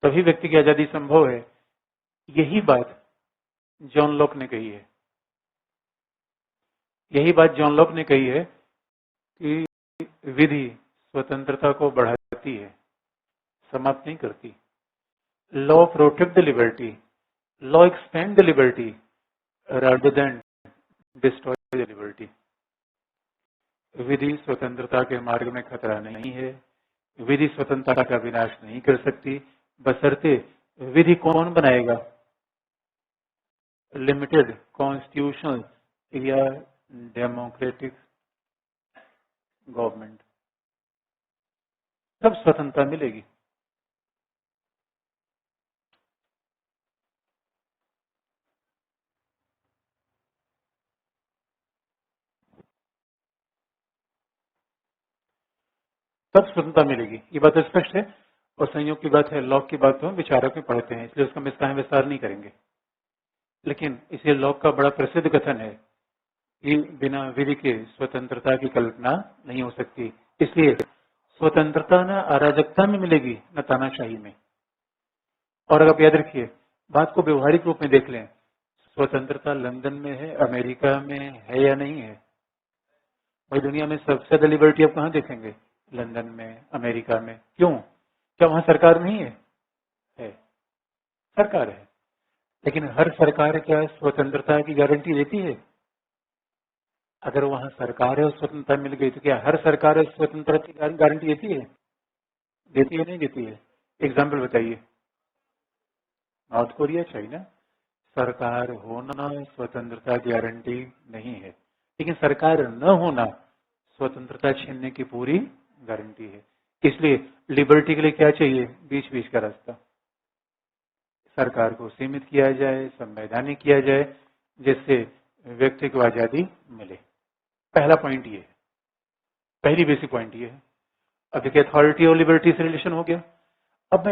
S1: तभी व्यक्ति की आजादी संभव है। यही बात जॉन लॉक ने कही है। यही बात जॉन लॉक ने कही है कि विधि स्वतंत्रता को बढ़ाती है, समाप्त नहीं करती। Law protect the liberty, law expand the liberty rather than destroy the liberty। विधि स्वतंत्रता के मार्ग में खतरा नहीं है, विधि स्वतंत्रता का विनाश नहीं कर सकती, बशर्ते विधि कौन बनाएगा? लिमिटेड, कॉन्स्टिट्यूशनल या डेमोक्रेटिक गवर्नमेंट, तब स्वतंत्रता मिलेगी। तब स्वतंत्रता मिलेगी। ये बात स्पष्ट है, और संयोग की बात है, लॉक की बात तो हम विचारक में पढ़ते हैं, इसलिए उसका विस्तार नहीं करेंगे। लेकिन इसे लॉक का बड़ा प्रसिद्ध कथन है कि बिना विधि के स्वतंत्रता की कल्पना नहीं हो सकती। इसलिए स्वतंत्रता न अराजकता में मिलेगी न तानाशाही में। और अगर आप याद रखिए, बात को व्यवहारिक रूप में देख लें, स्वतंत्रता लंदन में है, अमेरिका में है या नहीं है? भाई दुनिया में सबसे ज्यादा लिबर्टी आप कहाँ देखेंगे? लंदन में, अमेरिका में। क्यों? क्या वहां सरकार नहीं है? है, सरकार है। लेकिन हर सरकार क्या स्वतंत्रता की गारंटी देती है? अगर वहां सरकार है और स्वतंत्रता मिल गई तो क्या हर सरकार स्वतंत्रता की गारंटी देती है? देती है नहीं देती है? एग्जाम्पल बताइए। North Korea, China. सरकार होना स्वतंत्रता की गारंटी नहीं है, लेकिन सरकार न होना स्वतंत्रता छीनने की पूरी गारंटी है। इसलिए लिबर्टी के लिए क्या चाहिए? बीच बीच का रास्ता। सरकार को सीमित किया जाए, संवैधानिक किया जाए, जिससे व्यक्ति को आजादी मिले। पहला पॉइंट ये है, पहली बेसिक पॉइंट ये है। अब देखिए, अथॉरिटी और लिबर्टी से रिलेशन हो गया। अब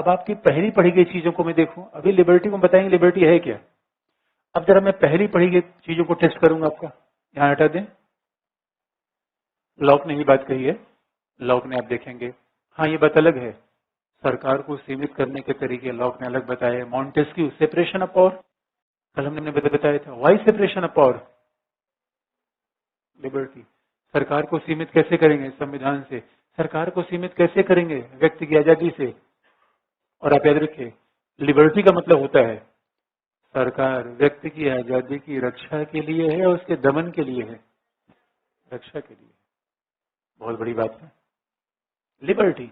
S1: आपकी पहली पढ़ी गई चीजों को मैं देखूं। अभी लिबर्टी को बताएंगे लिबर्टी है क्या। अब जरा मैं पहली पढ़ी गई चीजों को टेस्ट करूंगा आपका। यहां हटा दें। लॉक ने ही बात कही है। लॉक ने, आप देखेंगे, हाँ ये बात अलग है, सरकार को सीमित करने के तरीके लॉक ने अलग बताए। मॉन्टेस्क्यू, सेपरेशन ऑफ पावर, कल हमने बताया था। Why separation of power? Liberty. सरकार को सीमित कैसे करेंगे? संविधान से। सरकार को सीमित कैसे करेंगे? व्यक्ति की आजादी से। और आप याद रखिए, लिबर्टी का मतलब होता है सरकार व्यक्ति की आजादी की रक्षा के लिए है और उसके दमन के लिए है। रक्षा के लिए, बहुत बड़ी बात है लिबर्टी।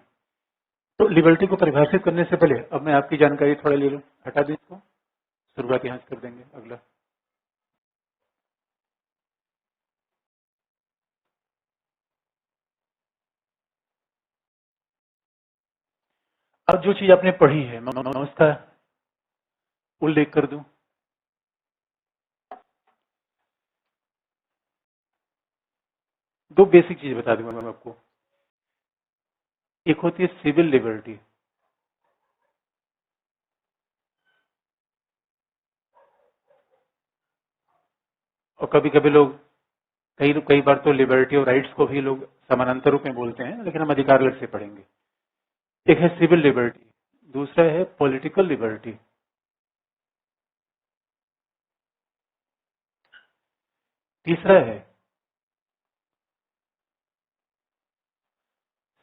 S1: तो लिबर्टी को परिभाषित करने से पहले अब मैं आपकी जानकारी थोड़ा ले लूं। हटा दें इसको, शुरुआत यहां से कर देंगे। अगला, अब जो चीज आपने पढ़ी है मैं उसका उल्लेख कर दूं। दो बेसिक चीज बता दूंगा मैं आपको। एक होती है सिविल लिबर्टी, और कभी कभी लोग कई बार तो लिबर्टी और राइट्स को भी लोग समानांतर रूप में बोलते हैं, लेकिन हम अधिकार अलग से पढ़ेंगे। एक है सिविल लिबर्टी, दूसरा है पॉलिटिकल लिबर्टी। तीसरा है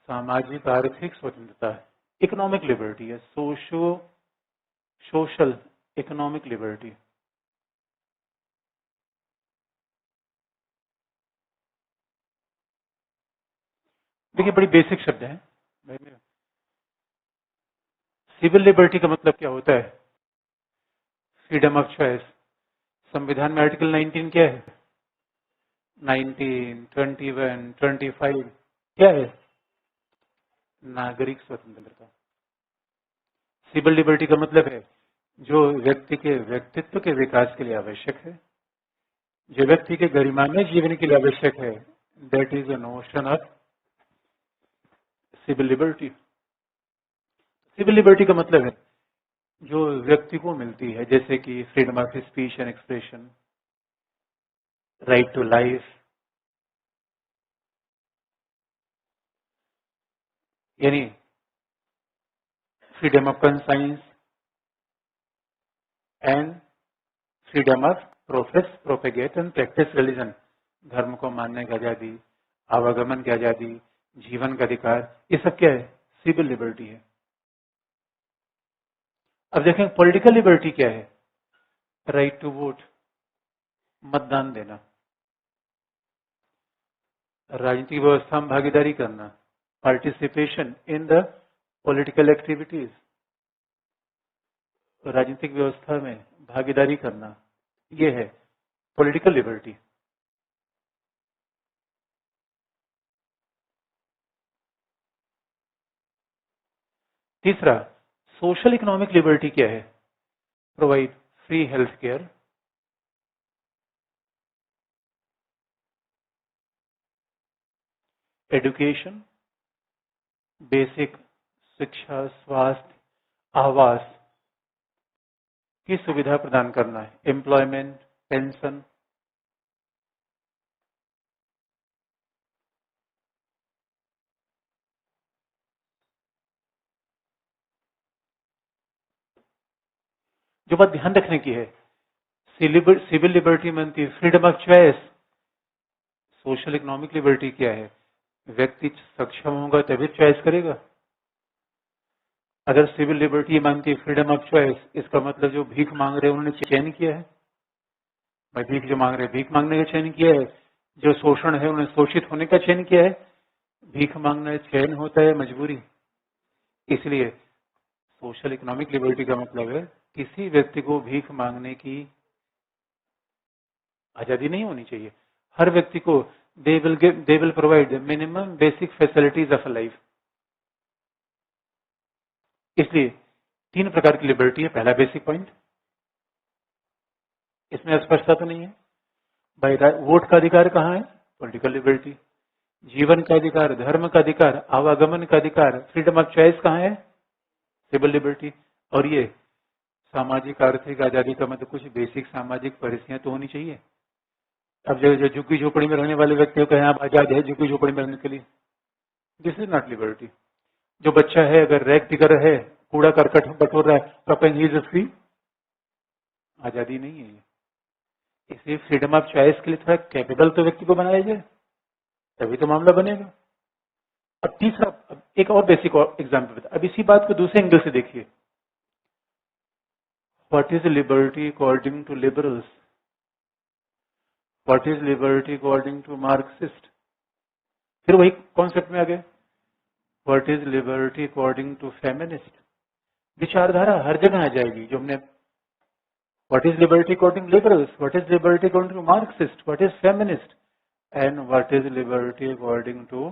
S1: सामाजिक आर्थिक स्वतंत्रता, इकोनॉमिक लिबर्टी है, सोशल इकोनॉमिक लिबर्टी। देखिए बड़ी बेसिक शब्द है। सिविल लिबर्टी का मतलब क्या होता है? Freedom of choice. संविधान में आर्टिकल 19 क्या है? 19, 21, 25 क्या है? नागरिक स्वतंत्रता। सिविल लिबर्टी का मतलब है जो व्यक्ति के व्यक्तित्व के विकास के लिए आवश्यक है, जो व्यक्ति के गरिमामय जीवन के लिए आवश्यक है, that is a notion of civil liberty. Civil liberty का मतलब है जो व्यक्ति को मिलती है, जैसे कि freedom of speech and expression, right to life, यानी freedom of conscience and freedom of profess, propagate and practise religion. धर्म को मानने की आजादी, आवागमन की आजादी, जीवन का अधिकार, ये सब क्या है? सिविल लिबर्टी है। अब देखें पॉलिटिकल लिबर्टी क्या है? राइट टू वोट, मतदान देना, राजनीतिक व्यवस्था में भागीदारी करना, participation in the political activities, राजनीतिक व्यवस्था में भागीदारी करना, ये है पॉलिटिकल लिबर्टी। तीसरा सोशल इकोनॉमिक लिबर्टी क्या है? Provide free health care, education, basic शिक्षा, स्वास्थ्य, आवास की सुविधा प्रदान करना है, एम्प्लॉयमेंट, पेंशन। जो बात ध्यान रखने की है, सिविल लिबर्टी बनती है freedom of choice. Social economic liberty क्या है? व्यक्ति सक्षम होगा तभी चॉइस करेगा। अगर सिविल लिबर्टी मानती है फ्रीडम ऑफ चॉइस, इसका मतलब जो भीख मांग रहे हैं उन्होंने चयन किया है। भाई भीख जो मांग रहे हैं भीख मांगने का चयन किया है, जो शोषण है उन्हें शोषित होने का चयन किया है। भीख मांगना चयन होता है, मजबूरी। इसलिए सोशल इकोनॉमिक लिबर्टी का मतलब है किसी व्यक्ति को भीख मांगने की आजादी नहीं होनी चाहिए। हर व्यक्ति को they will provide minimum basic facilities of life. इसलिए 3 प्रकार की लिबर्टी है। पहला बेसिक पॉइंट, इसमें अस्पष्टता तो नहीं है। भाई वोट का अधिकार कहाँ है? Political liberty. जीवन का अधिकार, धर्म का अधिकार, आवागमन का अधिकार, फ्रीडम ऑफ चॉइस कहाँ है? Civil liberty. और ये सामाजिक आर्थिक आजादी का मतलब कुछ बेसिक सामाजिक परिस्थितियां तो होनी चाहिए। अब जो झुग्गी झोपड़ी में रहने वाले व्यक्तियों का यहाँ आजाद है झुग्गी झोपड़ी में रहने के लिए, दिस इज नॉट लिबर्टी। जो बच्चा है अगर रैग डिगर है, कूड़ा करकट बटोर रहा है, तो अपन ही इज फ्री, आजादी नहीं है ये। इसलिए फ्रीडम ऑफ चॉइस के लिए थोड़ा कैपेबल तो व्यक्ति को बनाया जाए, तभी तो मामला बनेगा। अब तीसरा, अब एक और बेसिक एग्जाम्पल बता। अब इसी बात को दूसरे एंगल से देखिए। What is liberty according to liberals? What is liberty according to Marxist? फिर वही कॉन्सेप्ट में आ गए। What is liberty according to feminist? विचारधारा हर जगह आ जाएगी जो हमने। What is liberty according to liberals? What is liberty according to Marxist? What is feminist? And what is liberty according to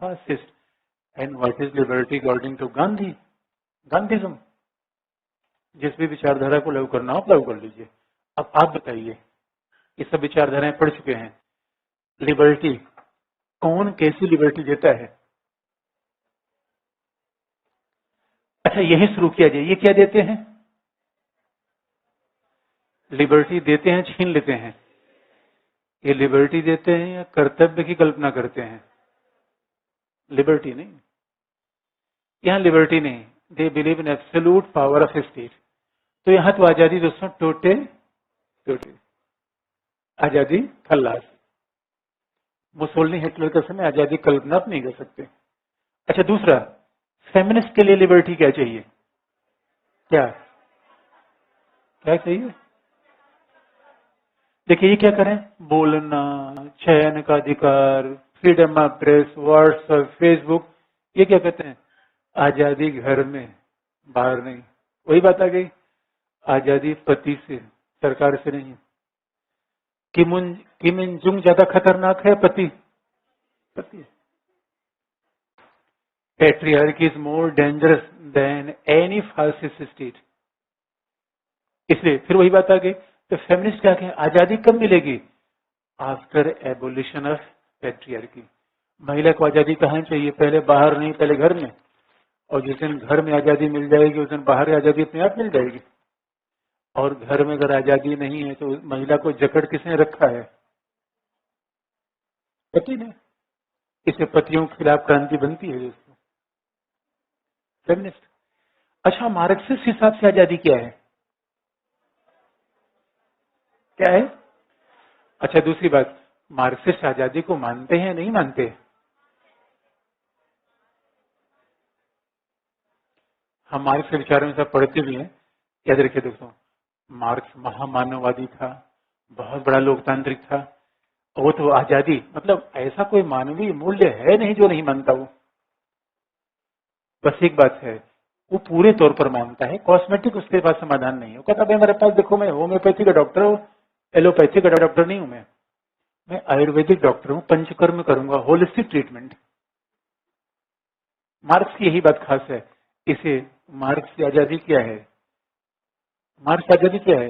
S1: fascist? And what is liberty according to Gandhi, Gandhism? जिस भी विचारधारा को लागू करना हो आप लागू कर लीजिए। अब आप बताइए, ये सब विचारधाराएं पढ़ चुके हैं, लिबर्टी कौन कैसी लिबर्टी देता है? अच्छा यही शुरू किया जाए, ये क्या देते हैं? लिबर्टी देते हैं, छीन लेते हैं। ये लिबर्टी देते हैं या कर्तव्य की कल्पना करते हैं? लिबर्टी नहीं, यहाँ लिबर्टी नहीं, they believe in absolute power of state. तो यहाँ तो आजादी दोस्तों टोटे टोटे, आजादी खल्लास। मुसोलिनी हिटलर के समय आजादी कल्पना आप नहीं कर सकते। अच्छा दूसरा, फेमिनिस्ट के लिए लिबर्टी क्या चाहिए? क्या क्या चाहिए? देखिए ये क्या करें, बोलना, चयन का अधिकार, freedom of press, WhatsApp, Facebook, ये क्या कहते हैं? आजादी घर में, बाहर नहीं। वही बात आ गई, आजादी पति से, सरकार से नहीं। किम इन जुंग ज्यादा खतरनाक है पति? पति। Patriarchy is more dangerous than any fascist state. इसलिए फिर वही बात आ गई, तो फेमिनिस्ट क्या कहें, आजादी कब मिलेगी? After abolition of patriarchy. महिला को आजादी कहाँ चाहिए? पहले बाहर नहीं, पहले घर में। और जिस दिन घर में आजादी मिल जाएगी उस दिन बाहर आजादी अपने आप मिल जाएगी। और घर में अगर आजादी नहीं है तो महिला को जकड़ किसने रखा है? पति ने। इसे पतियों के खिलाफ क्रांति बनती है दोस्तों, फेमिनिस्ट। अच्छा मार्क्सिस्ट हिसाब से आजादी क्या है? क्या है? अच्छा दूसरी बात, मार्क्सिस्ट आजादी को मानते हैं नहीं मानते? हम मार्क्स के विचारों में सब पढ़ते भी हैं। याद रखिए दोस्तों, मार्क्स महामानववादी था, बहुत बड़ा लोकतांत्रिक था। वो तो आजादी मतलब ऐसा कोई मानवीय मूल्य है नहीं जो नहीं मानता वो। बस एक बात है, वो पूरे तौर पर मानता है, कॉस्मेटिक उसके पास समाधान नहीं है। वो कहता है मेरे पास देखो, मैं होम्योपैथी का डॉक्टर हूँ, एलोपैथी का डॉक्टर नहीं हूं मैं आयुर्वेदिक डॉक्टर हूँ, पंचकर्म करूंगा, होलिस्टिक ट्रीटमेंट। मार्क्स की यही बात खास है। इसे मार्क्स की आजादी क्या है? मार्क्स की आजादी क्या है?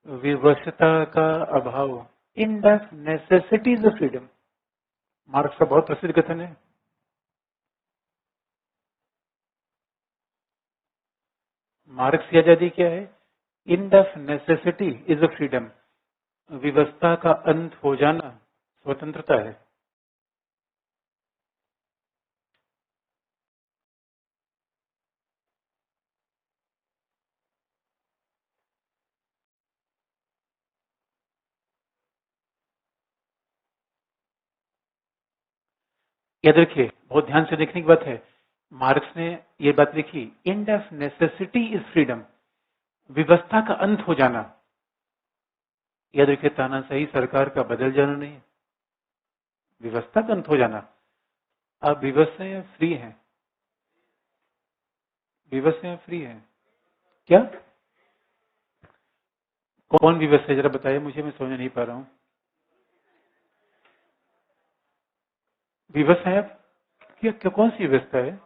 S1: विवशता का अभाव, in the necessities of freedom. Marks का बहुत प्रसिद्ध कथन है। मार्क्स की आजादी क्या है? In the necessity is a freedom. विवशता का अंत हो जाना स्वतंत्रता है। याद रखिए, बहुत ध्यान से देखने की बात है, मार्क्स ने ये बात लिखी, end of necessity is freedom, व्यवस्था का अंत हो जाना। याद रखिए, तानाशाही सरकार का बदल जाना नहीं है, व्यवस्था का अंत हो जाना। आप विवश हैं या फ्री हैं? विवश हैं या फ्री हैं? क्या कौन विवश है जरा बताइए मुझे, मैं समझ नहीं पा रहा हूं। विवश है आप? क्या कौन सी व्यवस्था है?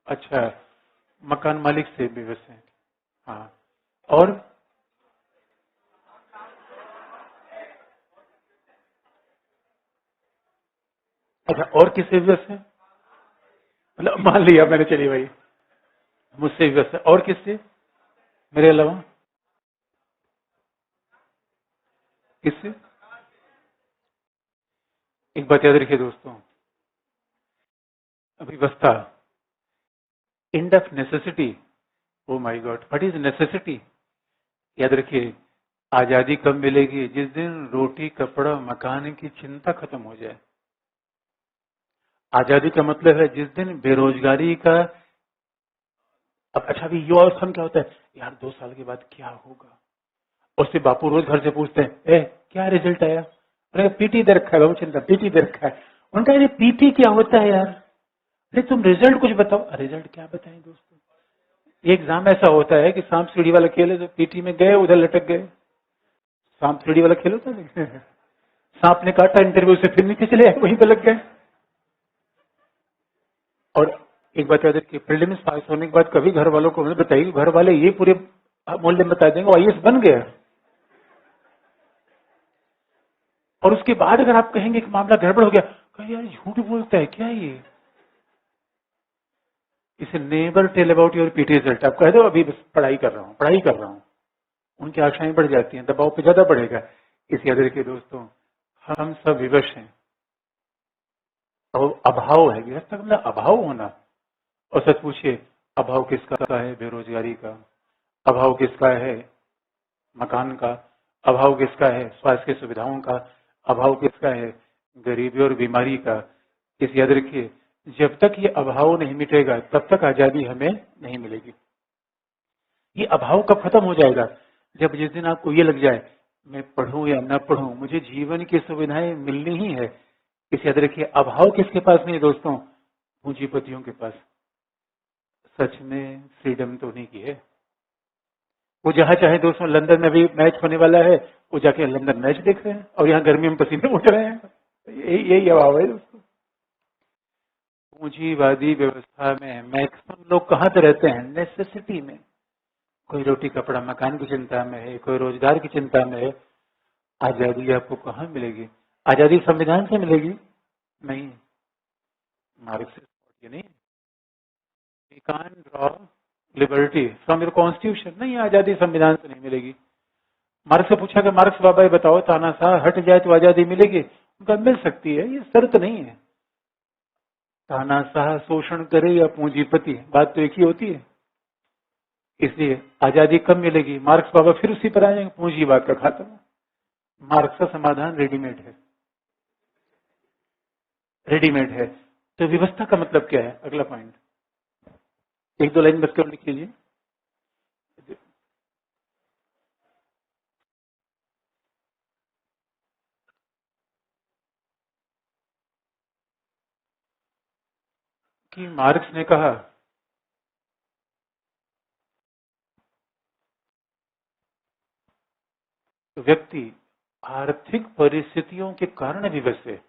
S1: अच्छा, मकान मालिक से विवश है। हाँ, और अच्छा, और किससे विवश है? मतलब मान लिया मैंने, चलिए भाई मुझसे विवश है, और किससे मेरे अलावा? किससे? एक बात याद रखिए दोस्तों, व्यवस्था, end of necessity. Oh my God, what is necessity? याद रखिए, आजादी कब मिलेगी? जिस दिन रोटी कपड़ा मकान की चिंता खत्म हो जाए। आजादी का मतलब है जिस दिन बेरोजगारी का। अब अच्छा भी युवा अवस्था में क्या होता है, यार 2 साल के बाद क्या होगा? उससे बापू रोज घर से पूछते हैं, क्या रिजल्ट आया? अरे पीटी दे रखा है बाबू, चिंता पीटी दे रखा है। उनका ये पीटी क्या होता है यार? अरे तुम रिजल्ट कुछ बताओ। रिजल्ट क्या बताएं दोस्तों, एग्जाम ऐसा होता है कि सांप सीढ़ी वाला खेले तो पीटी में गए उधर लटक गए। सांप सीढ़ी वाला खेल होता है सांप ने काटा, इंटरव्यू से फिर नीचे चले आए, वहीं पे लग गए। और एक बात याद रखिए, प्रीलिम्स पास होने के बाद कभी घर वालों को नहीं बताइए, घर वाले ये पूरे मूल्य बता देंगे आईएएस बन गया। और उसके बाद अगर आप कहेंगे कि मामला गड़बड़ हो गया, कहे यार झूठ बोलता है क्या ये? इसे never tell about your PT result. आप कह दो अभी बस पढ़ाई कर रहा हूँ, पढ़ाई कर रहा हूँ। उनकी आशाएं बढ़ जाती हैं, दबाव पे ज्यादा बढ़ेगा। इस याद रखिए दोस्तों, हम सब विवश हैं। और अभाव है, व्यवस्था का मतलब अभाव होना। और सच पूछिए, अभाव किसका है? बेरोजगारी का। अभाव किसका है? मकान का। अभाव किसका है? स्वास्थ्य की सुविधाओं का। अभाव किसका है? गरीबी और बीमारी का। इस याद रखिए, जब तक ये अभाव नहीं मिटेगा तब तक आजादी हमें नहीं मिलेगी। ये अभाव कब खत्म हो जाएगा? जब जिस दिन आपको ये लग जाए, मैं पढ़ूं या न पढ़ूं, मुझे जीवन की सुविधाएं मिलनी ही है। इस याद रखिए, अभाव किसके पास नहीं है दोस्तों? पूंजीपतियों के पास। सच में फ्रीडम तो नहीं की है। वो जहां चाहे दोस्तों, लंदन में भी मैच होने वाला है, वो जाके लंदन मैच देख रहे हैं और यहाँ गर्मी में पसीने उठ रहे हैं। यही अभाव है दोस्तों। पूंजीवादी व्यवस्था में मैक्सिमम लोग कहाँ पे रहते हैं? नेसेसिटी में। कोई रोटी कपड़ा मकान की चिंता में है, कोई रोजगार की चिंता में है। आजादी आपको कहाँ मिलेगी? आजादी संविधान से मिलेगी? नहीं, मार्क्सिस्ट ये नहीं। We can't draw liberty from your constitution. नहीं, आजादी संविधान से नहीं मिलेगी। मार्क्स से पूछा कि मार्क्स बाबा ये बताओ, तानाशाह हट जाए तो आजादी मिलेगी? उनका मिल सकती है, ये शर्त नहीं है। तानाशाह शोषण करे या पूंजीपति, बात तो एक ही होती है। इसलिए आजादी कब मिलेगी? मार्क्स बाबा फिर उसी पर आ जाएंगे, पूंजीवाद का खात्मा। मार्क्स का समाधान रेडीमेड है, रेडीमेड है। तो व्यवस्था का मतलब क्या है? अगला पॉइंट एक दो लाइन बस कर लिख लीजिए। कि मार्क्स ने कहा व्यक्ति आर्थिक परिस्थितियों के कारण विवश है।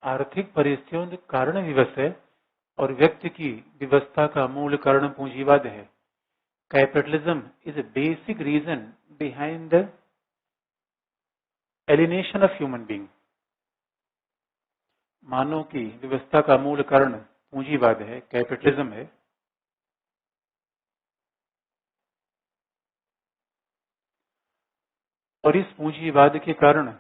S1: आर्थिक परिस्थितियों के कारण विवश है और व्यक्ति की व्यवस्था का मूल कारण पूंजीवाद है। Capitalism is a basic reason behind the alienation of human being. मानव की व्यवस्था का मूल कारण पूंजीवाद है, कैपिटलिज्म है। और इस पूंजीवाद के कारण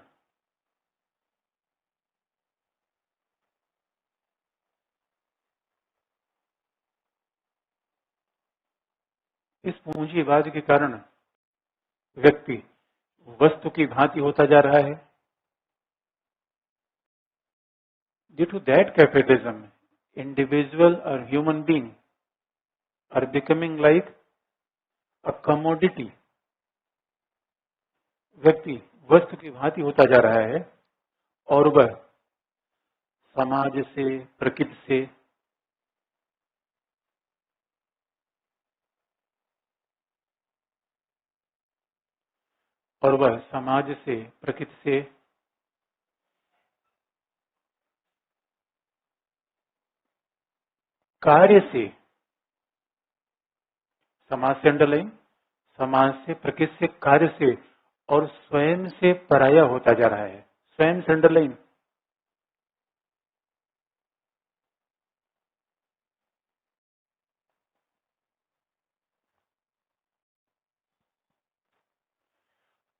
S1: व्यक्ति वस्तु की भांति होता जा रहा है। Due to that capitalism, individual और human being are becoming like a commodity. व्यक्ति वस्तु की भांति होता जा रहा है और वह समाज से, प्रकृति से कार्य से, समाज से अंडरलाइन, समाज से, प्रकृति से, कार्य से और स्वयं से पराया होता जा रहा है। स्वयं से अंडरलाइन।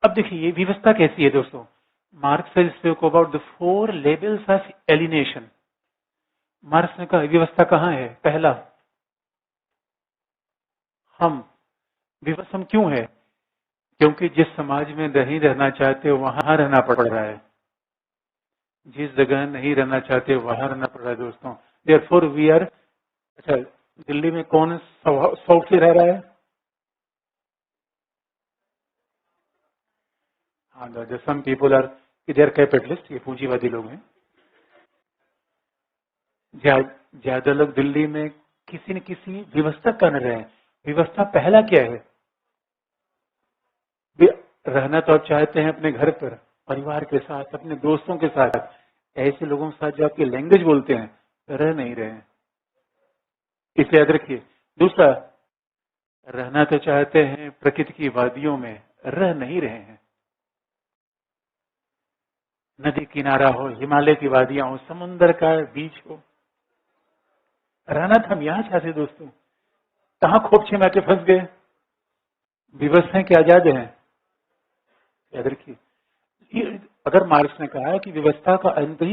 S1: अब देखिए ये व्यवस्था कैसी है दोस्तों। Marks has spoke about the 4 levels of alienation. Marks ने कहा व्यवस्था कहाँ है? पहला, हम। विवश हम क्यों है? क्योंकि जिस समाज में नहीं रहना चाहते वहां रहना पड़ रहा है। जिस जगह नहीं रहना चाहते वहां रहना पड़ रहा है दोस्तों। Therefore we are. अच्छा, दिल्ली में कौन शौक से रह रहा है? हाँ, some people are, they are capitalist, ये पूंजीवादी लोग हैं। ज्यादा लोग दिल्ली में किसी न किसी व्यवस्था कर रहे हैं। व्यवस्था पहला क्या है? रहना तो आप चाहते हैं अपने घर पर, परिवार के साथ, अपने दोस्तों के साथ। ऐसे लोगों के साथ जो आपकी लैंग्वेज बोलते हैं, रह नहीं रहे हैं। इसलिए याद रखिए। दूसरा, रहना तो चाहते हैं प्रकृति की वादियों में, रह नहीं रहे हैं। नदी किनारा हो, हिमालय की वादियां हो, समुन्द्र का बीच हो। रहना था हम यहाँ चाहते दोस्तों, कहाँ खोपचे में आके फंस गए। विवश हैं कि आजाद हैं? याद रखिए, अगर मार्क्स ने कहा कि व्यवस्था का अंत ही